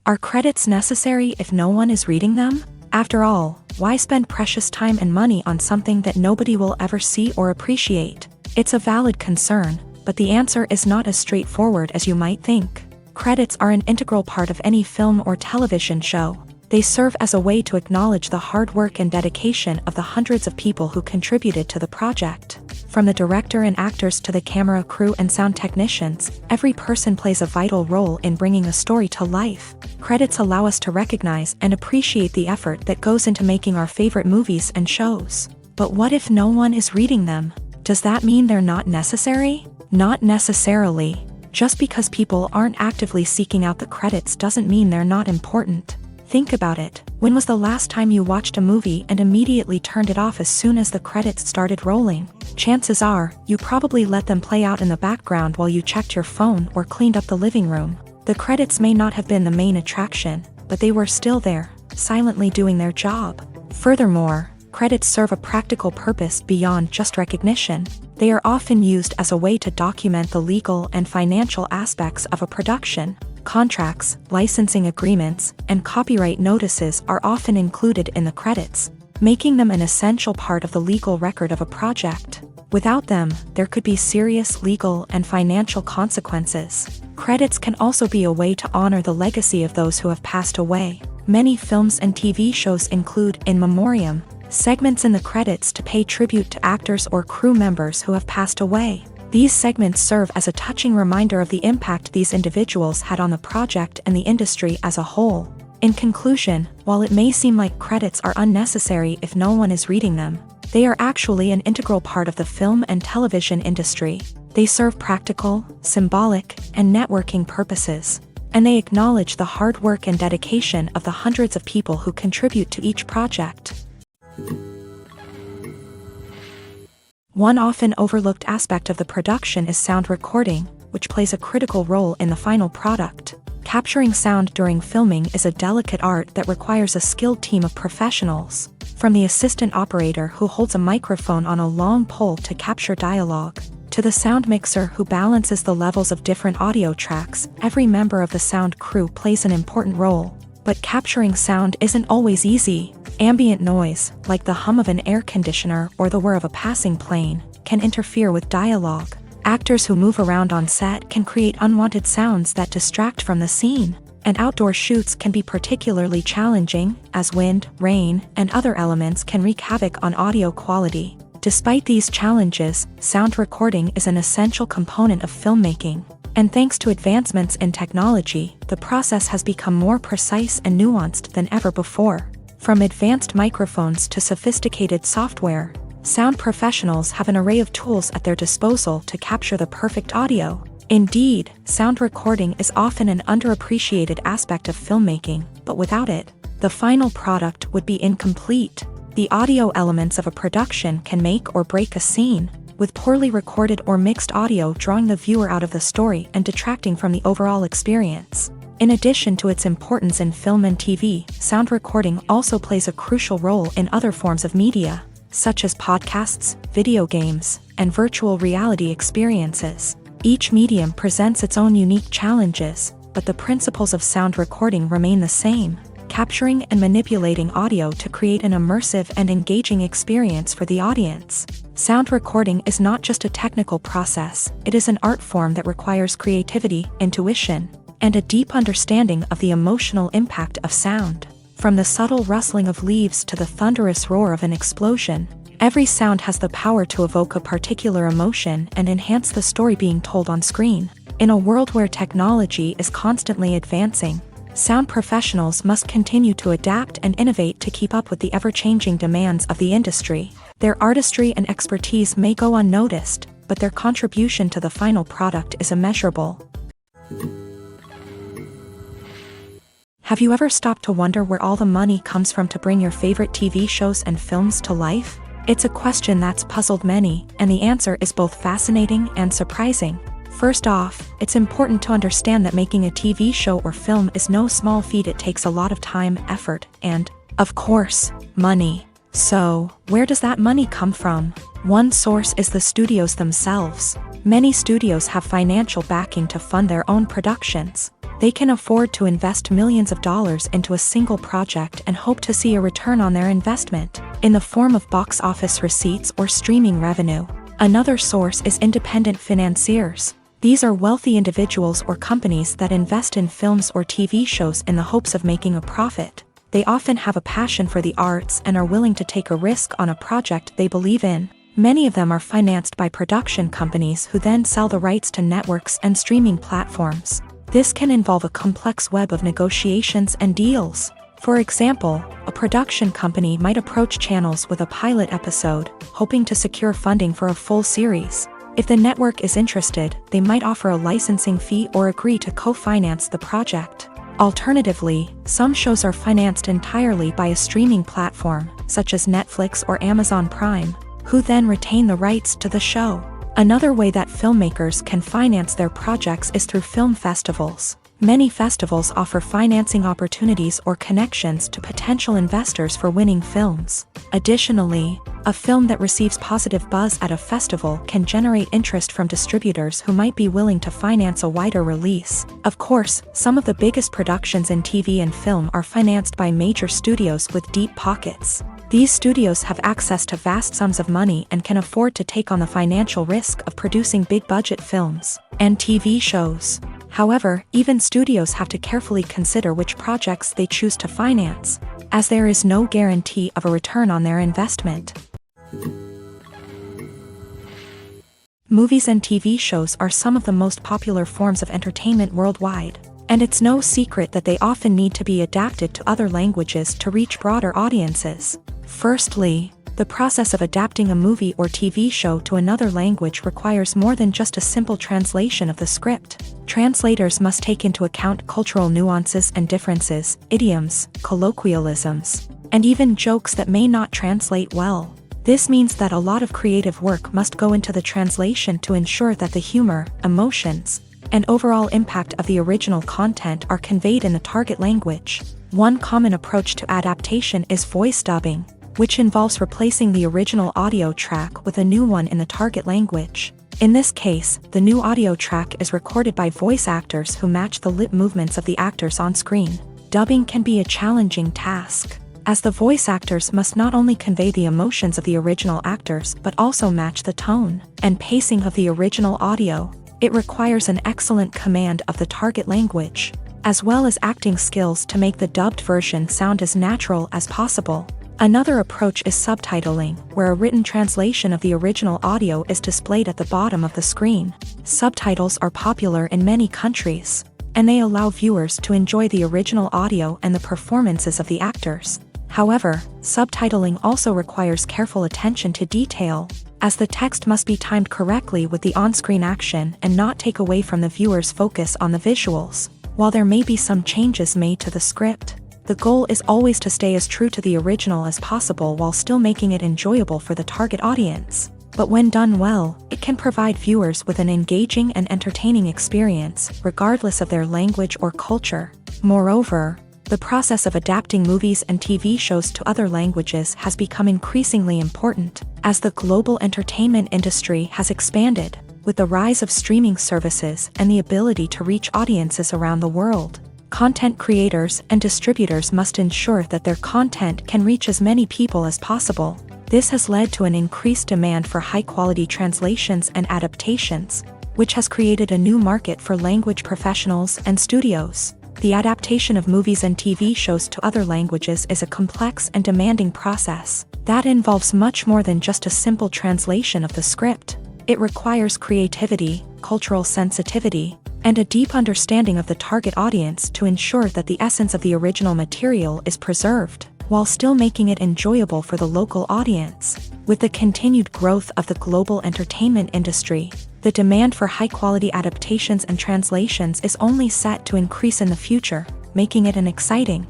Are credits necessary if no one is reading them? After all, why spend precious time and money on something that nobody will ever see or appreciate? It's a valid concern, but the answer is not as straightforward as you might think. Credits are an integral part of any film or television show. They serve as a way to acknowledge the hard work and dedication of the hundreds of people who contributed to the project. From the director and actors to the camera crew and sound technicians, every person plays a vital role in bringing a story to life. Credits allow us to recognize and appreciate the effort that goes into making our favorite movies and shows. But what if no one is reading them? Does that mean they're not necessary? Not necessarily. Just because people aren't actively seeking out the credits doesn't mean they're not important. Think about it. When was the last time you watched a movie and immediately turned it off as soon as the credits started rolling? Chances are, you probably let them play out in the background while you checked your phone or cleaned up the living room. The credits may not have been the main attraction, but they were still there, silently doing their job. Furthermore, credits serve a practical purpose beyond just recognition. They are often used as a way to document the legal and financial aspects of a production. Contracts, licensing agreements, and copyright notices are often included in the credits, making them an essential part of the legal record of a project. Without them, there could be serious legal and financial consequences. Credits can also be a way to honor the legacy of those who have passed away. Many films and TV shows include in memoriam segments in the credits to pay tribute to actors or crew members who have passed away. These segments serve as a touching reminder of the impact these individuals had on the project and the industry as a whole. In conclusion, while it may seem like credits are unnecessary if no one is reading them, they are actually an integral part of the film and television industry. They serve practical, symbolic, and networking purposes, and they acknowledge the hard work and dedication of the hundreds of people who contribute to each project. One often overlooked aspect of the production is sound recording, which plays a critical role in the final product. Capturing sound during filming is a delicate art that requires a skilled team of professionals. From the assistant operator who holds a microphone on a long pole to capture dialogue, to the sound mixer who balances the levels of different audio tracks, every member of the sound crew plays an important role. But capturing sound isn't always easy. Ambient noise, like the hum of an air conditioner or the whir of a passing plane, can interfere with dialogue. Actors who move around on set can create unwanted sounds that distract from the scene. And outdoor shoots can be particularly challenging, as wind, rain, and other elements can wreak havoc on audio quality. Despite these challenges, sound recording is an essential component of filmmaking. And thanks to advancements in technology, the process has become more precise and nuanced than ever before. From advanced microphones to sophisticated software, Sound professionals have an array of tools at their disposal to capture the perfect audio. Indeed, sound recording is often an underappreciated aspect of filmmaking, but without it, the final product would be incomplete. The audio elements of a production can make or break a scene, with poorly recorded or mixed audio drawing the viewer out of the story and detracting from the overall experience. In addition to its importance in film and TV, sound recording also plays a crucial role in other forms of media, such as podcasts, video games, and virtual reality experiences. Each medium presents its own unique challenges, but the principles of sound recording remain the same: capturing and manipulating audio to create an immersive and engaging experience for the audience. Sound recording is not just a technical process, it is an art form that requires creativity, intuition, and a deep understanding of the emotional impact of sound. From the subtle rustling of leaves to the thunderous roar of an explosion, every sound has the power to evoke a particular emotion and enhance the story being told on screen. In a world where technology is constantly advancing, sound professionals must continue to adapt and innovate to keep up with the ever-changing demands of the industry. Their artistry and expertise may go unnoticed, but their contribution to the final product is immeasurable. Have you ever stopped to wonder where all the money comes from to bring your favorite TV shows and films to life? It's a question that's puzzled many, and the answer is both fascinating and surprising. First off, it's important to understand that making a TV show or film is no small feat. It takes a lot of time, effort, and, of course, money. So, where does that money come from? One source is the studios themselves. Many studios have financial backing to fund their own productions. They can afford to invest millions of dollars into a single project and hope to see a return on their investment, in the form of box office receipts or streaming revenue. Another source is independent financiers. These are wealthy individuals or companies that invest in films or TV shows in the hopes of making a profit. They often have a passion for the arts and are willing to take a risk on a project they believe in. Many of them are financed by production companies who then sell the rights to networks and streaming platforms. This can involve a complex web of negotiations and deals. For example, a production company might approach channels with a pilot episode, hoping to secure funding for a full series. If the network is interested, they might offer a licensing fee or agree to co-finance the project. Alternatively, some shows are financed entirely by a streaming platform, such as Netflix or Amazon Prime, who then retain the rights to the show. Another way that filmmakers can finance their projects is through film festivals. Many festivals offer financing opportunities or connections to potential investors for winning films. Additionally, a film that receives positive buzz at a festival can generate interest from distributors who might be willing to finance a wider release. Of course, some of the biggest productions in TV and film are financed by major studios with deep pockets. These studios have access to vast sums of money and can afford to take on the financial risk of producing big-budget films and TV shows. However, even studios have to carefully consider which projects they choose to finance, as there is no guarantee of a return on their investment. Movies and TV shows are some of the most popular forms of entertainment worldwide, and it's no secret that they often need to be adapted to other languages to reach broader audiences. Firstly, the process of adapting a movie or TV show to another language requires more than just a simple translation of the script. Translators must take into account cultural nuances and differences, idioms, colloquialisms, and even jokes that may not translate well. This means that a lot of creative work must go into the translation to ensure that the humor, emotions, and overall impact of the original content are conveyed in the target language. One common approach to adaptation is voice dubbing, which involves replacing the original audio track with a new one in the target language. In this case, the new audio track is recorded by voice actors who match the lip movements of the actors on screen. Dubbing can be a challenging task, as the voice actors must not only convey the emotions of the original actors but also match the tone and pacing of the original audio. It requires an excellent command of the target language, as well as acting skills to make the dubbed version sound as natural as possible. Another approach is subtitling, where a written translation of the original audio is displayed at the bottom of the screen. Subtitles are popular in many countries, and they allow viewers to enjoy the original audio and the performances of the actors. However, subtitling also requires careful attention to detail, as the text must be timed correctly with the on-screen action and not take away from the viewer's focus on the visuals. While there may be some changes made to the script, the goal is always to stay as true to the original as possible while still making it enjoyable for the target audience. But when done well, it can provide viewers with an engaging and entertaining experience, regardless of their language or culture. Moreover, the process of adapting movies and TV shows to other languages has become increasingly important, as the global entertainment industry has expanded, with the rise of streaming services and the ability to reach audiences around the world. Content creators and distributors must ensure that their content can reach as many people as possible. This has led to an increased demand for high-quality translations and adaptations, which has created a new market for language professionals and studios. The adaptation of movies and TV shows to other languages is a complex and demanding process that involves much more than just a simple translation of the script. It requires creativity, cultural sensitivity, and a deep understanding of the target audience to ensure that the essence of the original material is preserved, while still making it enjoyable for the local audience. With the continued growth of the global entertainment industry, the demand for high-quality adaptations and translations is only set to increase in the future, making it an exciting.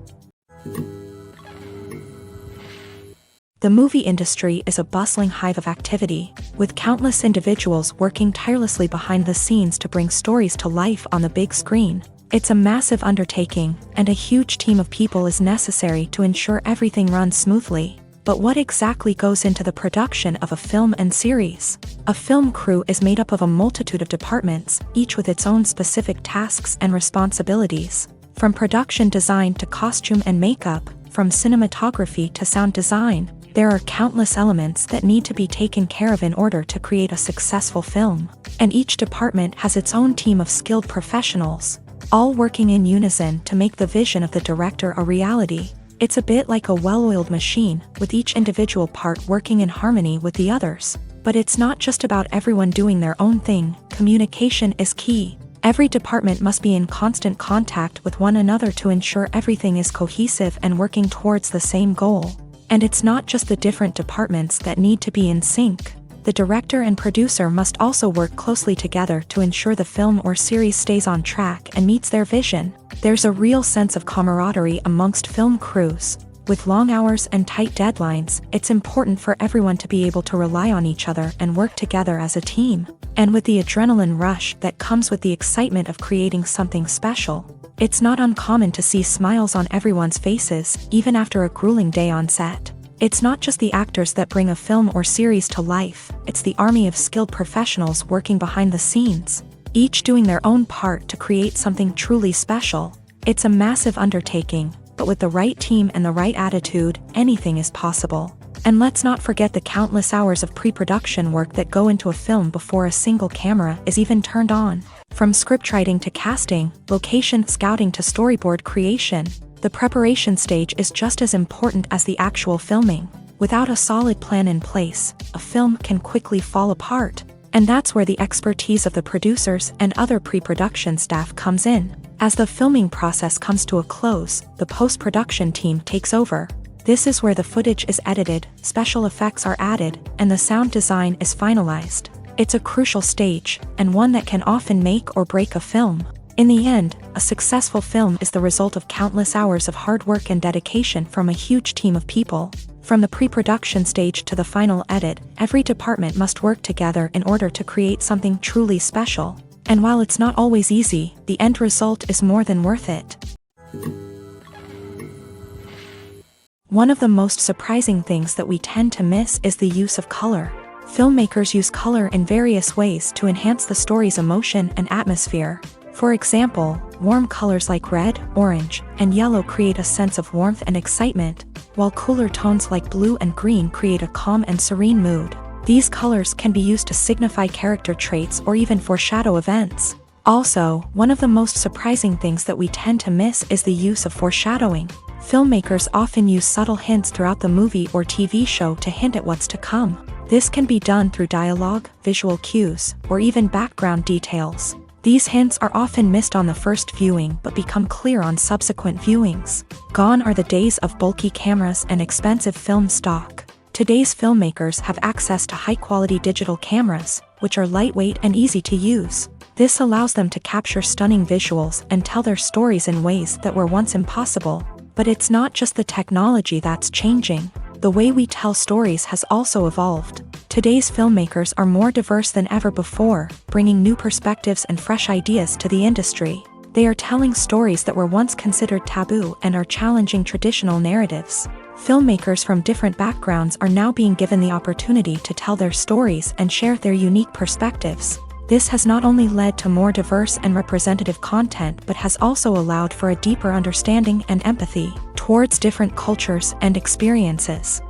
The movie industry is a bustling hive of activity, with countless individuals working tirelessly behind the scenes to bring stories to life on the big screen. It's a massive undertaking, and a huge team of people is necessary to ensure everything runs smoothly. But what exactly goes into the production of a film and series? A film crew is made up of a multitude of departments, each with its own specific tasks and responsibilities. From production design to costume and makeup, from cinematography to sound design, there are countless elements that need to be taken care of in order to create a successful film. And each department has its own team of skilled professionals, all working in unison to make the vision of the director a reality. It's a bit like a well-oiled machine, with each individual part working in harmony with the others. But it's not just about everyone doing their own thing. Communication is key. Every department must be in constant contact with one another to ensure everything is cohesive and working towards the same goal. And it's not just the different departments that need to be in sync. The director and producer must also work closely together to ensure the film or series stays on track and meets their vision. There's a real sense of camaraderie amongst film crews. With long hours and tight deadlines, it's important for everyone to be able to rely on each other and work together as a team. And with the adrenaline rush that comes with the excitement of creating something special, it's not uncommon to see smiles on everyone's faces, even after a grueling day on set. It's not just the actors that bring a film or series to life, it's the army of skilled professionals working behind the scenes, each doing their own part to create something truly special. It's a massive undertaking, but with the right team and the right attitude, anything is possible. And let's not forget the countless hours of pre-production work that go into a film before a single camera is even turned on. From scriptwriting to casting, location scouting to storyboard creation, the preparation stage is just as important as the actual filming. Without a solid plan in place, a film can quickly fall apart. And that's where the expertise of the producers and other pre-production staff comes in. As the filming process comes to a close, the post-production team takes over. This is where the footage is edited, special effects are added, and the sound design is finalized. It's a crucial stage, and one that can often make or break a film. In the end, a successful film is the result of countless hours of hard work and dedication from a huge team of people. From the pre-production stage to the final edit, every department must work together in order to create something truly special. And while it's not always easy, the end result is more than worth it. One of the most surprising things that we tend to miss is the use of color. Filmmakers use color in various ways to enhance the story's emotion and atmosphere. For example, warm colors like red, orange, and yellow create a sense of warmth and excitement, while cooler tones like blue and green create a calm and serene mood. These colors can be used to signify character traits or even foreshadow events. Also, one of the most surprising things that we tend to miss is the use of foreshadowing. Filmmakers often use subtle hints throughout the movie or TV show to hint at what's to come. This can be done through dialogue, visual cues, or even background details. These hints are often missed on the first viewing but become clear on subsequent viewings. Gone are the days of bulky cameras and expensive film stock. Today's filmmakers have access to high-quality digital cameras, which are lightweight and easy to use. This allows them to capture stunning visuals and tell their stories in ways that were once impossible. But it's not just the technology that's changing. The way we tell stories has also evolved. Today's filmmakers are more diverse than ever before, bringing new perspectives and fresh ideas to the industry. They are telling stories that were once considered taboo and are challenging traditional narratives. Filmmakers from different backgrounds are now being given the opportunity to tell their stories and share their unique perspectives. This has not only led to more diverse and representative content but has also allowed for a deeper understanding and empathy towards different cultures and experiences.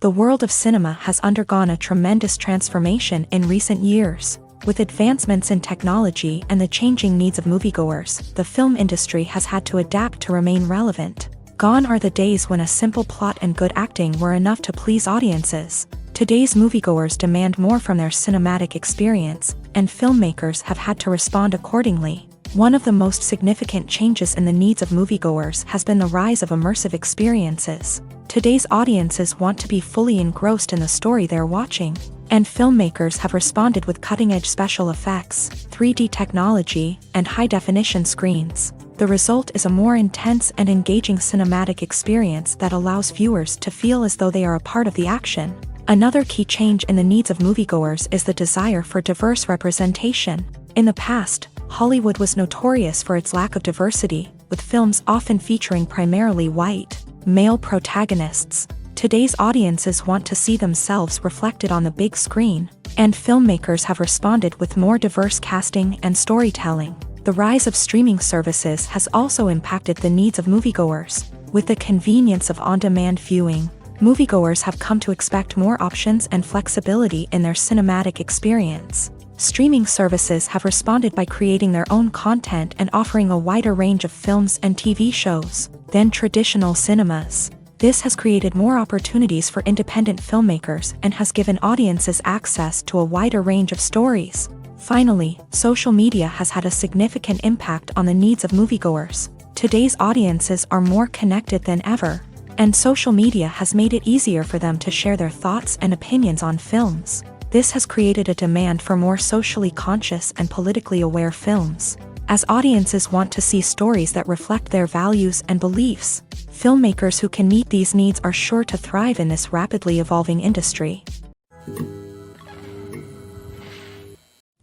The world of cinema has undergone a tremendous transformation in recent years. With advancements in technology and the changing needs of moviegoers, the film industry has had to adapt to remain relevant. Gone are the days when a simple plot and good acting were enough to please audiences. Today's moviegoers demand more from their cinematic experience, and filmmakers have had to respond accordingly. One of the most significant changes in the needs of moviegoers has been the rise of immersive experiences. Today's audiences want to be fully engrossed in the story they're watching, and filmmakers have responded with cutting-edge special effects, 3D technology, and high-definition screens. The result is a more intense and engaging cinematic experience that allows viewers to feel as though they are a part of the action. Another key change in the needs of moviegoers is the desire for diverse representation. In the past, Hollywood was notorious for its lack of diversity, with films often featuring primarily white, male protagonists. Today's audiences want to see themselves reflected on the big screen, and filmmakers have responded with more diverse casting and storytelling. The rise of streaming services has also impacted the needs of moviegoers. With the convenience of on-demand viewing, moviegoers have come to expect more options and flexibility in their cinematic experience. Streaming services have responded by creating their own content and offering a wider range of films and TV shows than traditional cinemas. This has created more opportunities for independent filmmakers and has given audiences access to a wider range of stories. Finally, social media has had a significant impact on the needs of moviegoers. Today's audiences are more connected than ever, and social media has made it easier for them to share their thoughts and opinions on films. This has created a demand for more socially conscious and politically aware films. As audiences want to see stories that reflect their values and beliefs, filmmakers who can meet these needs are sure to thrive in this rapidly evolving industry.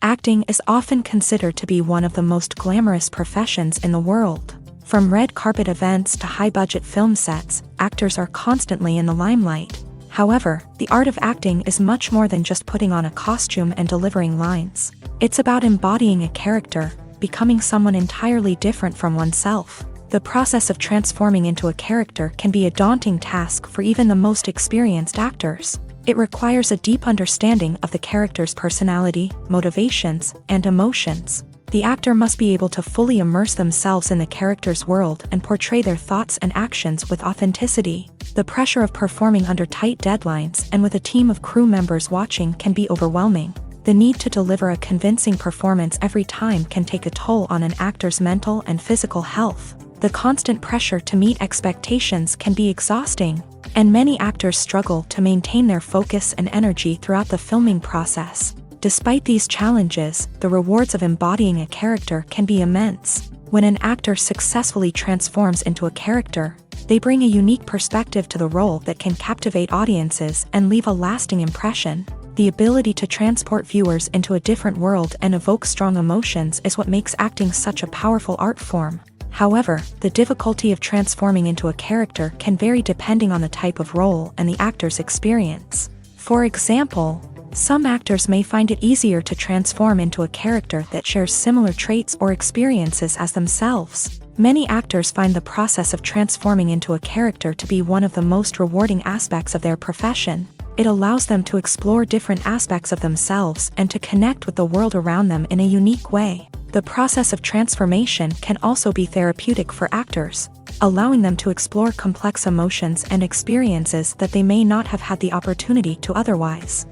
Acting is often considered to be one of the most glamorous professions in the world. From red carpet events to high-budget film sets, actors are constantly in the limelight. However, the art of acting is much more than just putting on a costume and delivering lines. It's about embodying a character, becoming someone entirely different from oneself. The process of transforming into a character can be a daunting task for even the most experienced actors. It requires a deep understanding of the character's personality, motivations, and emotions. The actor must be able to fully immerse themselves in the character's world and portray their thoughts and actions with authenticity. The pressure of performing under tight deadlines and with a team of crew members watching can be overwhelming. The need to deliver a convincing performance every time can take a toll on an actor's mental and physical health. The constant pressure to meet expectations can be exhausting, and many actors struggle to maintain their focus and energy throughout the filming process. Despite these challenges, the rewards of embodying a character can be immense. When an actor successfully transforms into a character, they bring a unique perspective to the role that can captivate audiences and leave a lasting impression. The ability to transport viewers into a different world and evoke strong emotions is what makes acting such a powerful art form. However, the difficulty of transforming into a character can vary depending on the type of role and the actor's experience. For example, some actors may find it easier to transform into a character that shares similar traits or experiences as themselves. Many actors find the process of transforming into a character to be one of the most rewarding aspects of their profession. It allows them to explore different aspects of themselves and to connect with the world around them in a unique way. The process of transformation can also be therapeutic for actors, allowing them to explore complex emotions and experiences that they may not have had the opportunity to otherwise.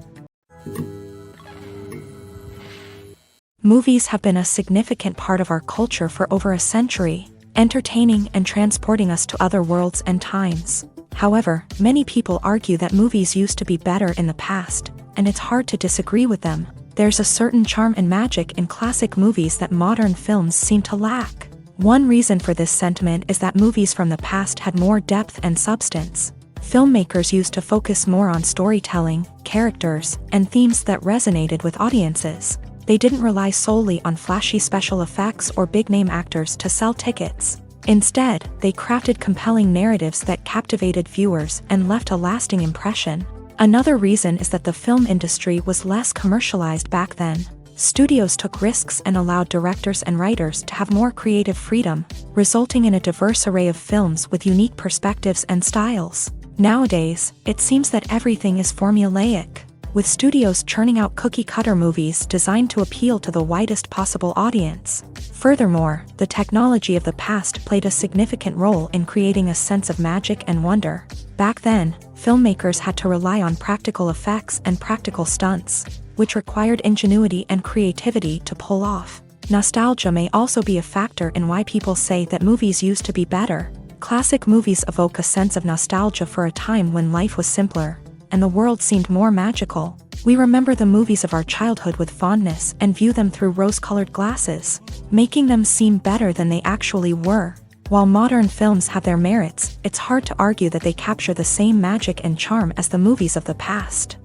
Movies have been a significant part of our culture for over a century, entertaining and transporting us to other worlds and times. However, many people argue that movies used to be better in the past, and it's hard to disagree with them. There's a certain charm and magic in classic movies that modern films seem to lack. One reason for this sentiment is that movies from the past had more depth and substance. Filmmakers used to focus more on storytelling, characters, and themes that resonated with audiences. They didn't rely solely on flashy special effects or big-name actors to sell tickets. Instead, they crafted compelling narratives that captivated viewers and left a lasting impression. Another reason is that the film industry was less commercialized back then. Studios took risks and allowed directors and writers to have more creative freedom, resulting in a diverse array of films with unique perspectives and styles. Nowadays, it seems that everything is formulaic, with studios churning out cookie-cutter movies designed to appeal to the widest possible audience. Furthermore, the technology of the past played a significant role in creating a sense of magic and wonder. Back then, filmmakers had to rely on practical effects and practical stunts, which required ingenuity and creativity to pull off. Nostalgia may also be a factor in why people say that movies used to be better. Classic movies evoke a sense of nostalgia for a time when life was simpler, and the world seemed more magical. We remember the movies of our childhood with fondness and view them through rose-colored glasses, making them seem better than they actually were. While modern films have their merits, it's hard to argue that they capture the same magic and charm as the movies of the past.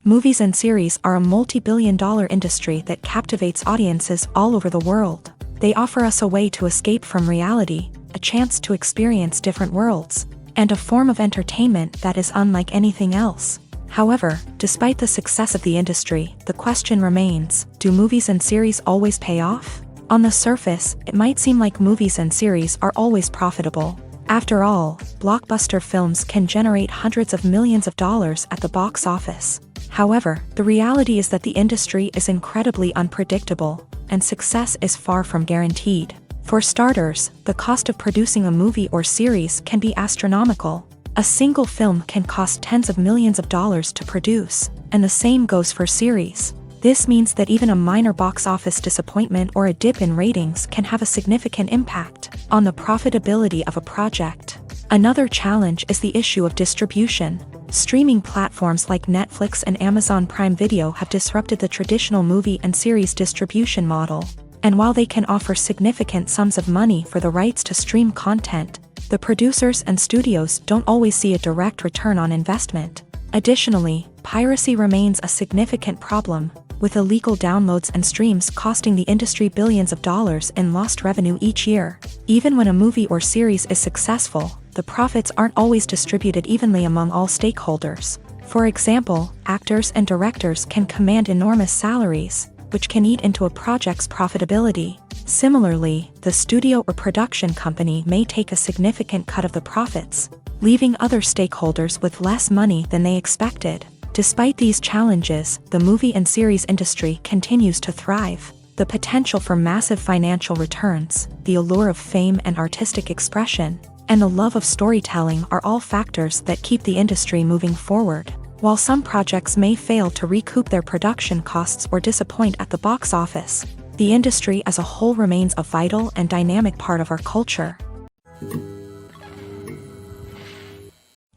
Movies and series are a multi-billion-dollar industry that captivates audiences all over the world. They offer us a way to escape from reality, a chance to experience different worlds, and a form of entertainment that is unlike anything else. However, despite the success of the industry, the question remains, do movies and series always pay off? On the surface, it might seem like movies and series are always profitable. After all, blockbuster films can generate hundreds of millions of dollars at the box office. However, the reality is that the industry is incredibly unpredictable, and success is far from guaranteed. For starters, the cost of producing a movie or series can be astronomical. A single film can cost tens of millions of dollars to produce, and the same goes for series. This means that even a minor box office disappointment or a dip in ratings can have a significant impact on the profitability of a project. Another challenge is the issue of distribution. Streaming platforms like Netflix and Amazon Prime Video have disrupted the traditional movie and series distribution model. And while they can offer significant sums of money for the rights to stream content, the producers and studios don't always see a direct return on investment. Additionally, piracy remains a significant problem, with illegal downloads and streams costing the industry billions of dollars in lost revenue each year. Even when a movie or series is successful, the profits aren't always distributed evenly among all stakeholders. For example, actors and directors can command enormous salaries, which can eat into a project's profitability. Similarly, the studio or production company may take a significant cut of the profits, leaving other stakeholders with less money than they expected. Despite these challenges, the movie and series industry continues to thrive. The potential for massive financial returns, the allure of fame and artistic expression, and the love of storytelling are all factors that keep the industry moving forward. While some projects may fail to recoup their production costs or disappoint at the box office, the industry as a whole remains a vital and dynamic part of our culture.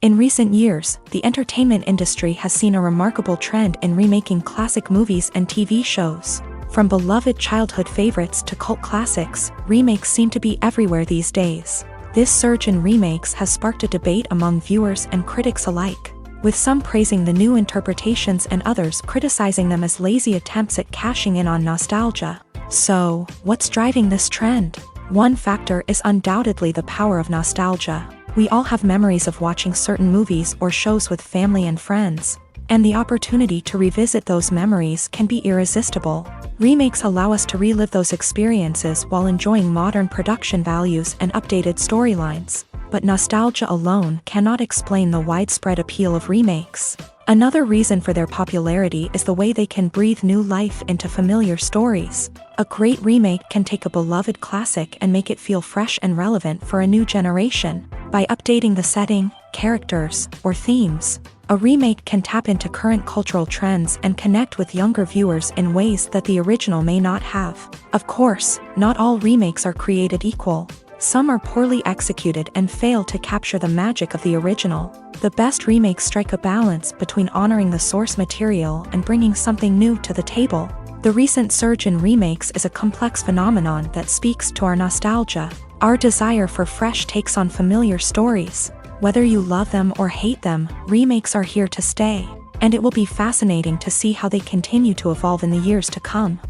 In recent years, the entertainment industry has seen a remarkable trend in remaking classic movies and TV shows. From beloved childhood favorites to cult classics, remakes seem to be everywhere these days. This surge in remakes has sparked a debate among viewers and critics alike, with some praising the new interpretations and others criticizing them as lazy attempts at cashing in on nostalgia. So, what's driving this trend? One factor is undoubtedly the power of nostalgia. We all have memories of watching certain movies or shows with family and friends, and the opportunity to revisit those memories can be irresistible. Remakes allow us to relive those experiences while enjoying modern production values and updated storylines. But nostalgia alone cannot explain the widespread appeal of remakes. Another reason for their popularity is the way they can breathe new life into familiar stories. A great remake can take a beloved classic and make it feel fresh and relevant for a new generation. By updating the setting, characters, or themes, A remake can tap into current cultural trends and connect with younger viewers in ways that the original may not have. Of course, not all remakes are created equal. Some are poorly executed and fail to capture the magic of the original. The best remakes strike a balance between honoring the source material and bringing something new to the table. The recent surge in remakes is a complex phenomenon that speaks to our nostalgia, our desire for fresh takes on familiar stories. Whether you love them or hate them, remakes are here to stay, and it will be fascinating to see how they continue to evolve in the years to come.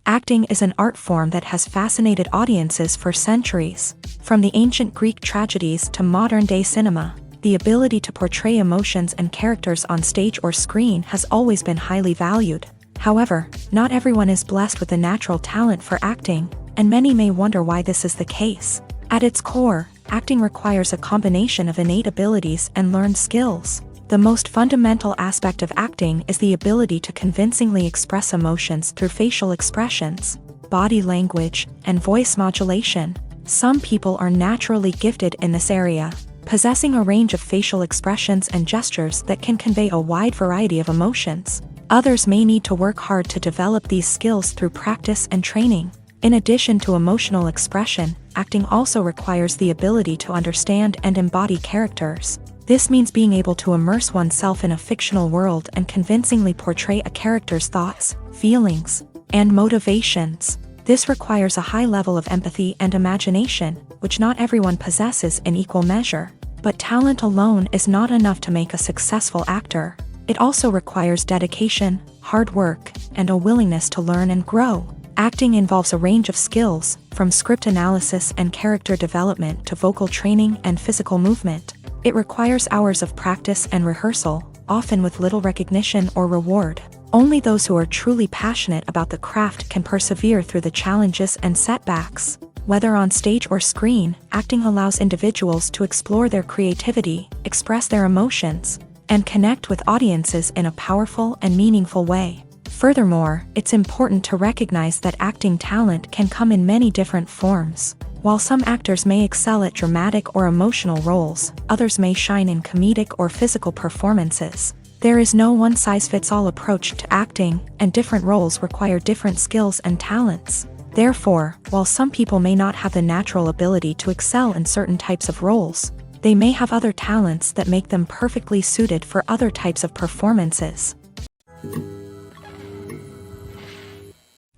Acting is an art form that has fascinated audiences for centuries. From the ancient Greek tragedies to modern-day cinema, the ability to portray emotions and characters on stage or screen has always been highly valued. However, not everyone is blessed with a natural talent for acting, and many may wonder why this is the case. At its core, acting requires a combination of innate abilities and learned skills. The most fundamental aspect of acting is the ability to convincingly express emotions through facial expressions, body language, and voice modulation. Some people are naturally gifted in this area, possessing a range of facial expressions and gestures that can convey a wide variety of emotions. Others may need to work hard to develop these skills through practice and training. In addition to emotional expression, acting also requires the ability to understand and embody characters. This means being able to immerse oneself in a fictional world and convincingly portray a character's thoughts, feelings, and motivations. This requires a high level of empathy and imagination, which not everyone possesses in equal measure. But talent alone is not enough to make a successful actor. It also requires dedication, hard work, and a willingness to learn and grow. Acting involves a range of skills, from script analysis and character development to vocal training and physical movement. It requires hours of practice and rehearsal, often with little recognition or reward. Only those who are truly passionate about the craft can persevere through the challenges and setbacks. Whether on stage or screen, acting allows individuals to explore their creativity, express their emotions, and connect with audiences in a powerful and meaningful way. Furthermore, it's important to recognize that acting talent can come in many different forms. While some actors may excel at dramatic or emotional roles, others may shine in comedic or physical performances. There is no one-size-fits-all approach to acting, and different roles require different skills and talents. Therefore, while some people may not have the natural ability to excel in certain types of roles, they may have other talents that make them perfectly suited for other types of performances.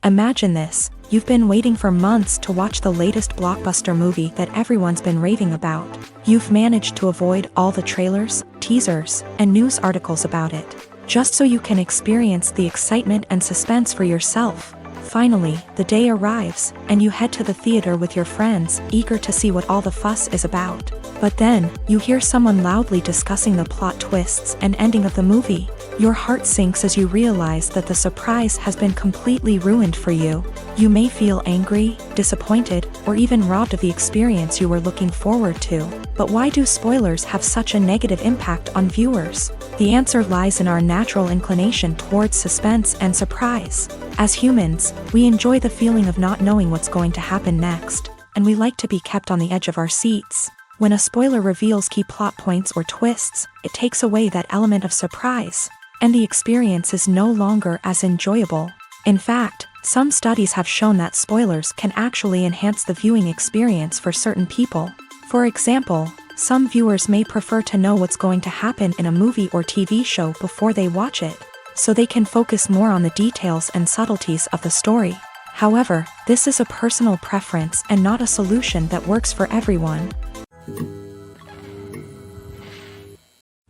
Imagine this: you've been waiting for months to watch the latest blockbuster movie that everyone's been raving about. You've managed to avoid all the trailers, teasers, and news articles about it, just so you can experience the excitement and suspense for yourself. Finally, the day arrives, and you head to the theater with your friends, eager to see what all the fuss is about. But then, you hear someone loudly discussing the plot twists and ending of the movie. Your heart sinks as you realize that the surprise has been completely ruined for you. You may feel angry, disappointed, or even robbed of the experience you were looking forward to. But why do spoilers have such a negative impact on viewers? The answer lies in our natural inclination towards suspense and surprise. As humans, we enjoy the feeling of not knowing what's going to happen next, and we like to be kept on the edge of our seats. When a spoiler reveals key plot points or twists, it takes away that element of surprise, and the experience is no longer as enjoyable. In fact, some studies have shown that spoilers can actually enhance the viewing experience for certain people. For example, some viewers may prefer to know what's going to happen in a movie or TV show before they watch it, so they can focus more on the details and subtleties of the story. However, this is a personal preference and not a solution that works for everyone.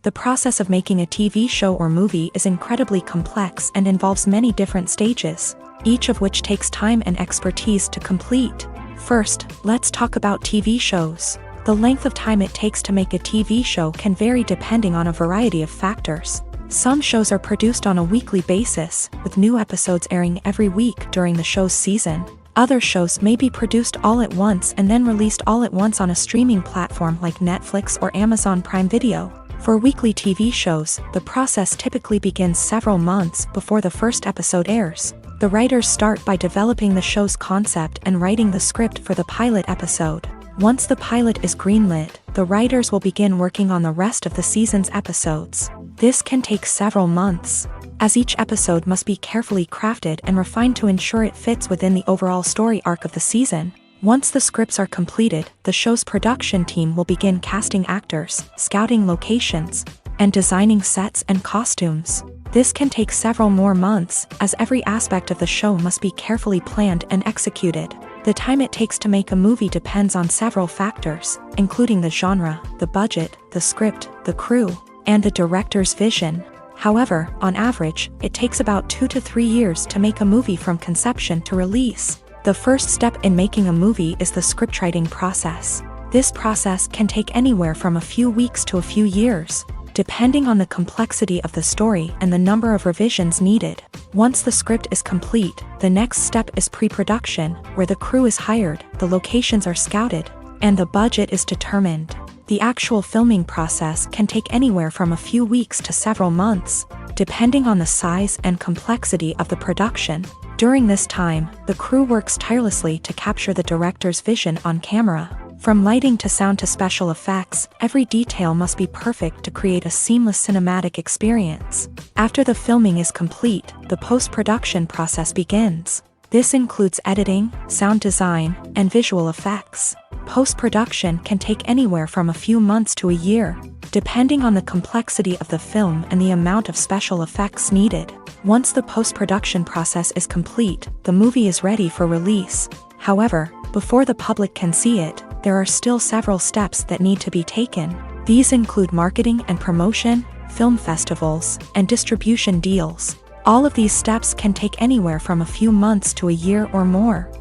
The process of making a TV show or movie is incredibly complex and involves many different stages, each of which takes time and expertise to complete. First, let's talk about TV shows. The length of time it takes to make a TV show can vary depending on a variety of factors. Some shows are produced on a weekly basis, with new episodes airing every week during the show's season. Other shows may be produced all at once and then released all at once on a streaming platform like Netflix or Amazon Prime Video. For weekly TV shows, the process typically begins several months before the first episode airs. The writers start by developing the show's concept and writing the script for the pilot episode. Once the pilot is greenlit, the writers will begin working on the rest of the season's episodes. This can take several months, as each episode must be carefully crafted and refined to ensure it fits within the overall story arc of the season. Once the scripts are completed, the show's production team will begin casting actors, scouting locations, and designing sets and costumes. This can take several more months, as every aspect of the show must be carefully planned and executed. The time it takes to make a movie depends on several factors, including the genre, the budget, the script, the crew, and the director's vision. However, on average, it takes about 2 to 3 years to make a movie from conception to release. The first step in making a movie is the scriptwriting process. This process can take anywhere from a few weeks to a few years, depending on the complexity of the story and the number of revisions needed. Once the script is complete, the next step is pre-production, where the crew is hired, the locations are scouted, and the budget is determined. The actual filming process can take anywhere from a few weeks to several months, depending on the size and complexity of the production. During this time, the crew works tirelessly to capture the director's vision on camera. From lighting to sound to special effects, every detail must be perfect to create a seamless cinematic experience. After the filming is complete, the post-production process begins. This includes editing, sound design, and visual effects. Post-production can take anywhere from a few months to a year, depending on the complexity of the film and the amount of special effects needed. Once the post-production process is complete, the movie is ready for release. However, before the public can see it, there are still several steps that need to be taken. These include marketing and promotion, film festivals, and distribution deals. All of these steps can take anywhere from a few months to a year or more.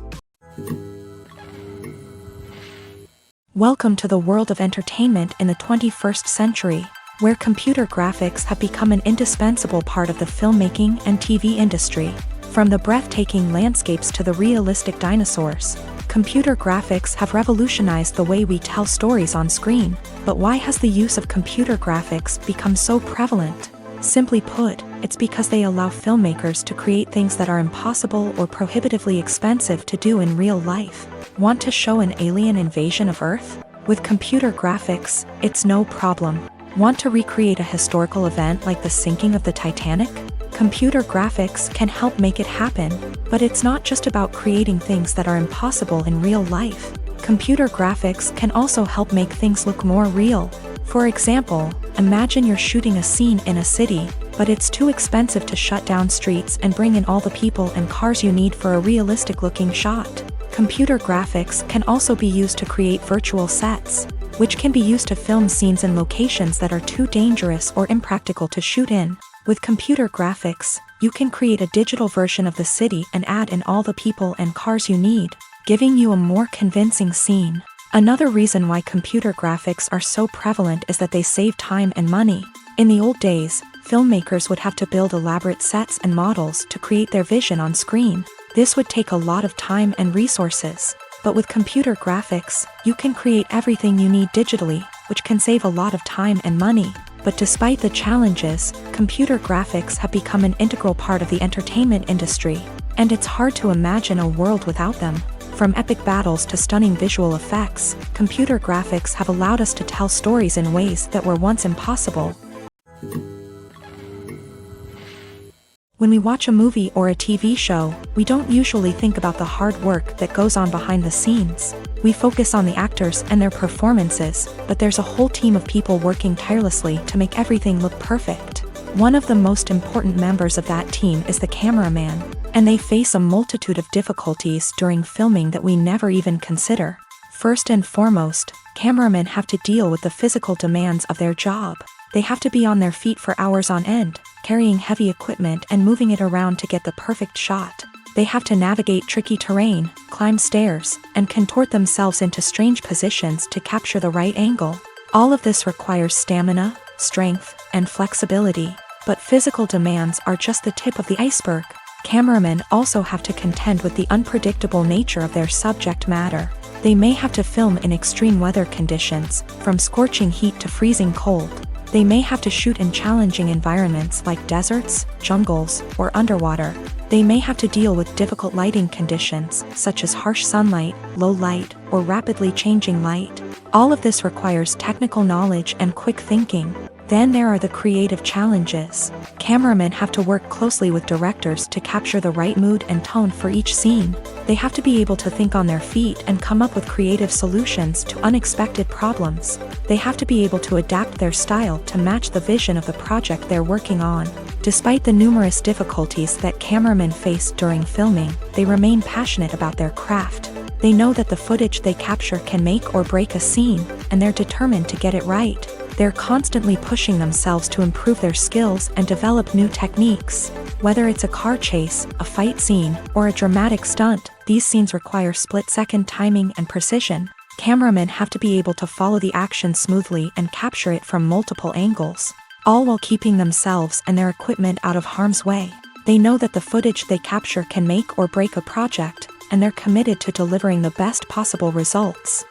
Welcome to the world of entertainment in the 21st century, where computer graphics have become an indispensable part of the filmmaking and TV industry. From the breathtaking landscapes to the realistic dinosaurs, computer graphics have revolutionized the way we tell stories on screen. But why has the use of computer graphics become so prevalent? Simply put, it's because they allow filmmakers to create things that are impossible or prohibitively expensive to do in real life. Want to show an alien invasion of Earth? With computer graphics, it's no problem. Want to recreate a historical event like the sinking of the Titanic? Computer graphics can help make it happen, but it's not just about creating things that are impossible in real life. Computer graphics can also help make things look more real. For example, imagine you're shooting a scene in a city, but it's too expensive to shut down streets and bring in all the people and cars you need for a realistic-looking shot. Computer graphics can also be used to create virtual sets, which can be used to film scenes in locations that are too dangerous or impractical to shoot in. With computer graphics, you can create a digital version of the city and add in all the people and cars you need, giving you a more convincing scene. Another reason why computer graphics are so prevalent is that they save time and money. In the old days, filmmakers would have to build elaborate sets and models to create their vision on screen. This would take a lot of time and resources. But with computer graphics, you can create everything you need digitally, which can save a lot of time and money. But despite the challenges, computer graphics have become an integral part of the entertainment industry, and it's hard to imagine a world without them. From epic battles to stunning visual effects, computer graphics have allowed us to tell stories in ways that were once impossible. When we watch a movie or a TV show, we don't usually think about the hard work that goes on behind the scenes. We focus on the actors and their performances, but there's a whole team of people working tirelessly to make everything look perfect. One of the most important members of that team is the cameraman, and they face a multitude of difficulties during filming that we never even consider. First and foremost, cameramen have to deal with the physical demands of their job. They have to be on their feet for hours on end, carrying heavy equipment and moving it around to get the perfect shot. They have to navigate tricky terrain, climb stairs, and contort themselves into strange positions to capture the right angle. All of this requires stamina, strength, and flexibility. But physical demands are just the tip of the iceberg. Cameramen also have to contend with the unpredictable nature of their subject matter. They may have to film in extreme weather conditions, from scorching heat to freezing cold. They may have to shoot in challenging environments like deserts, jungles, or underwater. They may have to deal with difficult lighting conditions, such as harsh sunlight, low light, or rapidly changing light. All of this requires technical knowledge and quick thinking. Then there are the creative challenges. Cameramen have to work closely with directors to capture the right mood and tone for each scene. They have to be able to think on their feet and come up with creative solutions to unexpected problems. They have to be able to adapt their style to match the vision of the project they're working on. Despite the numerous difficulties that cameramen face during filming, they remain passionate about their craft. They know that the footage they capture can make or break a scene, and they're determined to get it right. They're constantly pushing themselves to improve their skills and develop new techniques. Whether it's a car chase, a fight scene, or a dramatic stunt, these scenes require split-second timing and precision. Cameramen have to be able to follow the action smoothly and capture it from multiple angles, all while keeping themselves and their equipment out of harm's way. They know that the footage they capture can make or break a project, and they're committed to delivering the best possible results.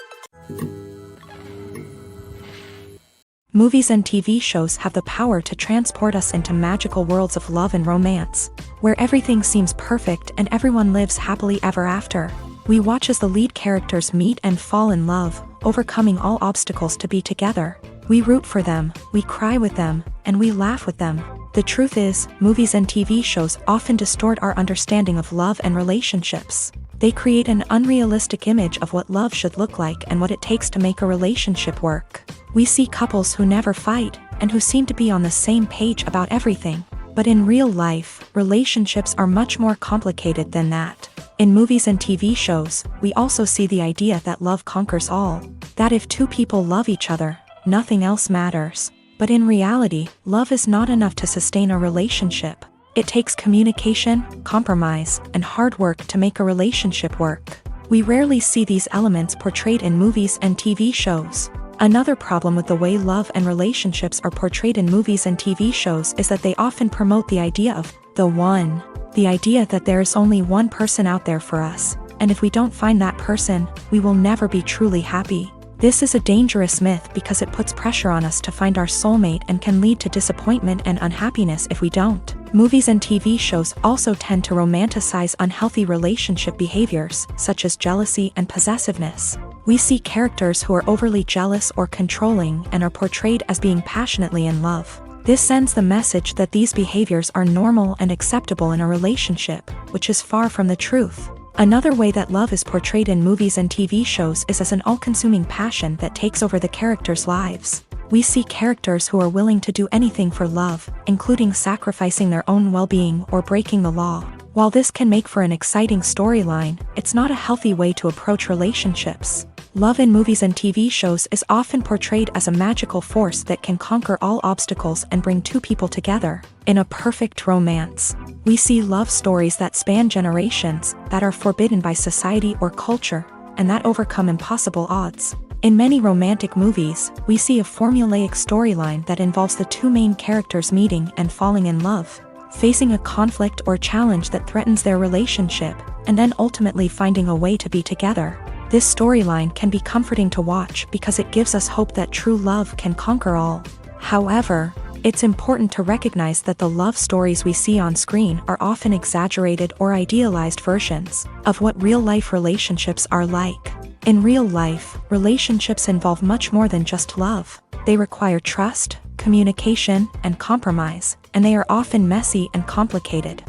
Movies and TV shows have the power to transport us into magical worlds of love and romance, where everything seems perfect and everyone lives happily ever after. We watch as the lead characters meet and fall in love, overcoming all obstacles to be together. We root for them, we cry with them, and we laugh with them. The truth is, movies and TV shows often distort our understanding of love and relationships. They create an unrealistic image of what love should look like and what it takes to make a relationship work. We see couples who never fight, and who seem to be on the same page about everything. But in real life, relationships are much more complicated than that. In movies and TV shows, we also see the idea that love conquers all. That if two people love each other, nothing else matters. But in reality, love is not enough to sustain a relationship. It takes communication, compromise, and hard work to make a relationship work. We rarely see these elements portrayed in movies and TV shows. Another problem with the way love and relationships are portrayed in movies and TV shows is that they often promote the idea of the one. The idea that there is only one person out there for us, and if we don't find that person, we will never be truly happy. This is a dangerous myth because it puts pressure on us to find our soulmate and can lead to disappointment and unhappiness if we don't. Movies and TV shows also tend to romanticize unhealthy relationship behaviors, such as jealousy and possessiveness. We see characters who are overly jealous or controlling and are portrayed as being passionately in love. This sends the message that these behaviors are normal and acceptable in a relationship, which is far from the truth. Another way that love is portrayed in movies and TV shows is as an all-consuming passion that takes over the characters' lives. We see characters who are willing to do anything for love, including sacrificing their own well-being or breaking the law. While this can make for an exciting storyline, it's not a healthy way to approach relationships. Love in movies and TV shows is often portrayed as a magical force that can conquer all obstacles and bring two people together. In a perfect romance, we see love stories that span generations, that are forbidden by society or culture, and that overcome impossible odds. In many romantic movies, we see a formulaic storyline that involves the two main characters meeting and falling in love, facing a conflict or challenge that threatens their relationship, and then ultimately finding a way to be together. This storyline can be comforting to watch because it gives us hope that true love can conquer all. However, it's important to recognize that the love stories we see on screen are often exaggerated or idealized versions of what real-life relationships are like. In real life, relationships involve much more than just love. They require trust, communication, and compromise, and they are often messy and complicated.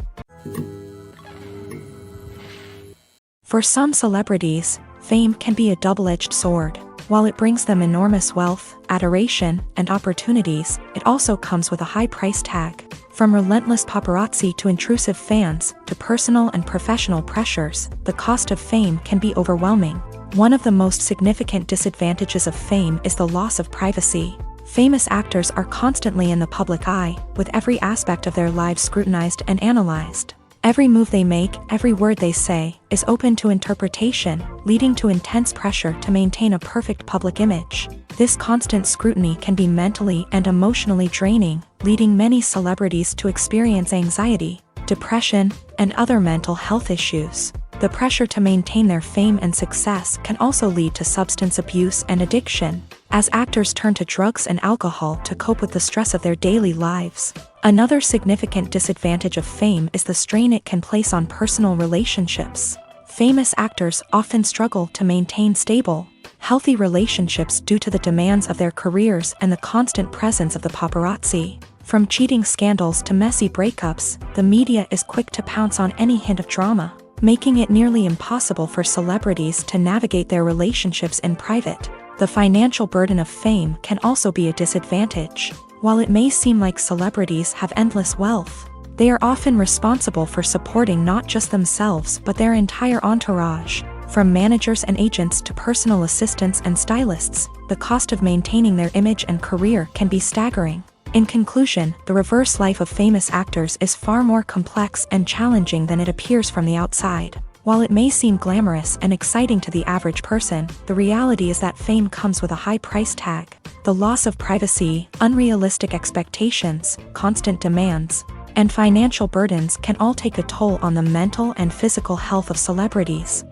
For some celebrities, fame can be a double-edged sword. While it brings them enormous wealth, adoration, and opportunities, it also comes with a high price tag. From relentless paparazzi to intrusive fans, to personal and professional pressures, the cost of fame can be overwhelming. One of the most significant disadvantages of fame is the loss of privacy. Famous actors are constantly in the public eye, with every aspect of their lives scrutinized and analyzed. Every move they make, every word they say, is open to interpretation, leading to intense pressure to maintain a perfect public image. This constant scrutiny can be mentally and emotionally draining, leading many celebrities to experience anxiety, depression, and other mental health issues. The pressure to maintain their fame and success can also lead to substance abuse and addiction, as actors turn to drugs and alcohol to cope with the stress of their daily lives. Another significant disadvantage of fame is the strain it can place on personal relationships. Famous actors often struggle to maintain stable, healthy relationships due to the demands of their careers and the constant presence of the paparazzi. From cheating scandals to messy breakups, the media is quick to pounce on any hint of drama, making it nearly impossible for celebrities to navigate their relationships in private. The financial burden of fame can also be a disadvantage. While it may seem like celebrities have endless wealth, they are often responsible for supporting not just themselves but their entire entourage. From managers and agents to personal assistants and stylists, the cost of maintaining their image and career can be staggering. In conclusion, the reverse life of famous actors is far more complex and challenging than it appears from the outside. While it may seem glamorous and exciting to the average person, the reality is that fame comes with a high price tag. The loss of privacy, unrealistic expectations, constant demands, and financial burdens can all take a toll on the mental and physical health of celebrities.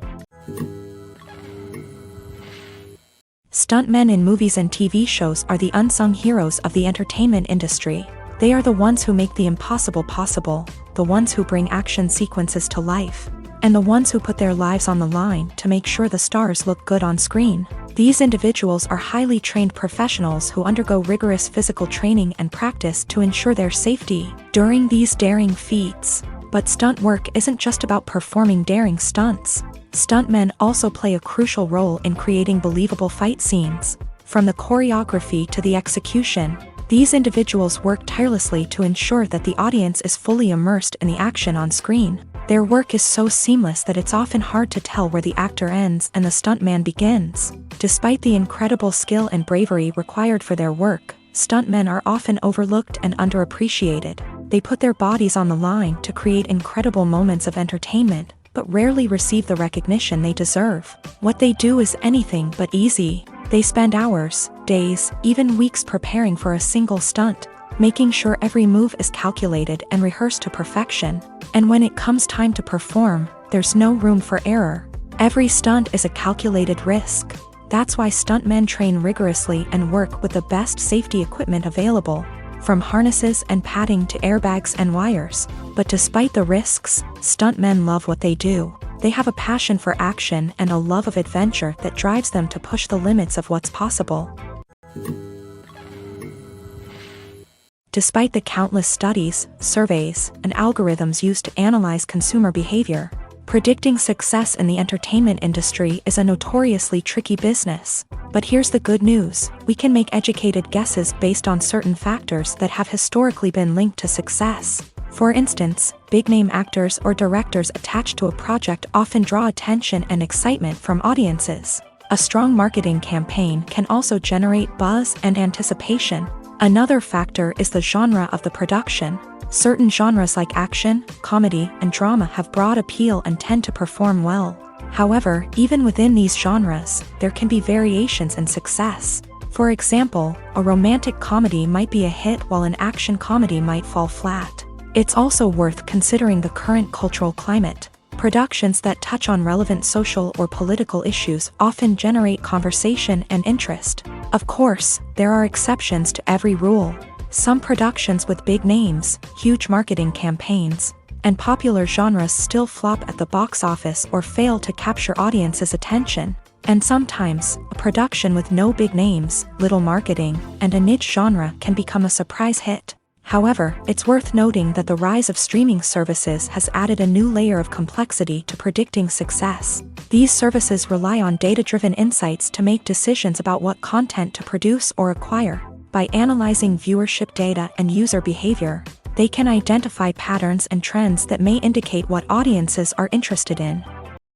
Stuntmen in movies and TV shows are the unsung heroes of the entertainment industry. They are the ones who make the impossible possible, the ones who bring action sequences to life, and the ones who put their lives on the line to make sure the stars look good on screen. These individuals are highly trained professionals who undergo rigorous physical training and practice to ensure their safety during these daring feats. But stunt work isn't just about performing daring stunts. Stuntmen also play a crucial role in creating believable fight scenes. From the choreography to the execution, these individuals work tirelessly to ensure that the audience is fully immersed in the action on screen. Their work is so seamless that it's often hard to tell where the actor ends and the stuntman begins. Despite the incredible skill and bravery required for their work, stuntmen are often overlooked and underappreciated. They put their bodies on the line to create incredible moments of entertainment, but rarely receive the recognition they deserve. What they do is anything but easy. They spend hours, days, even weeks preparing for a single stunt, making sure every move is calculated and rehearsed to perfection. And when it comes time to perform, there's no room for error. Every stunt is a calculated risk. That's why stuntmen train rigorously and work with the best safety equipment available, from harnesses and padding to airbags and wires. But despite the risks, stuntmen love what they do. They have a passion for action and a love of adventure that drives them to push the limits of what's possible. Despite the countless studies, surveys, and algorithms used to analyze consumer behavior, predicting success in the entertainment industry is a notoriously tricky business. But here's the good news: we can make educated guesses based on certain factors that have historically been linked to success. For instance, big-name actors or directors attached to a project often draw attention and excitement from audiences. A strong marketing campaign can also generate buzz and anticipation. Another factor is the genre of the production. Certain genres like action, comedy, and drama have broad appeal and tend to perform well. However, even within these genres, there can be variations in success. For example, a romantic comedy might be a hit while an action comedy might fall flat. It's also worth considering the current cultural climate. Productions that touch on relevant social or political issues often generate conversation and interest. Of course, there are exceptions to every rule. Some productions with big names, huge marketing campaigns, and popular genres still flop at the box office or fail to capture audiences' attention. And sometimes, a production with no big names, little marketing, and a niche genre can become a surprise hit. However, it's worth noting that the rise of streaming services has added a new layer of complexity to predicting success. These services rely on data-driven insights to make decisions about what content to produce or acquire. By analyzing viewership data and user behavior, they can identify patterns and trends that may indicate what audiences are interested in.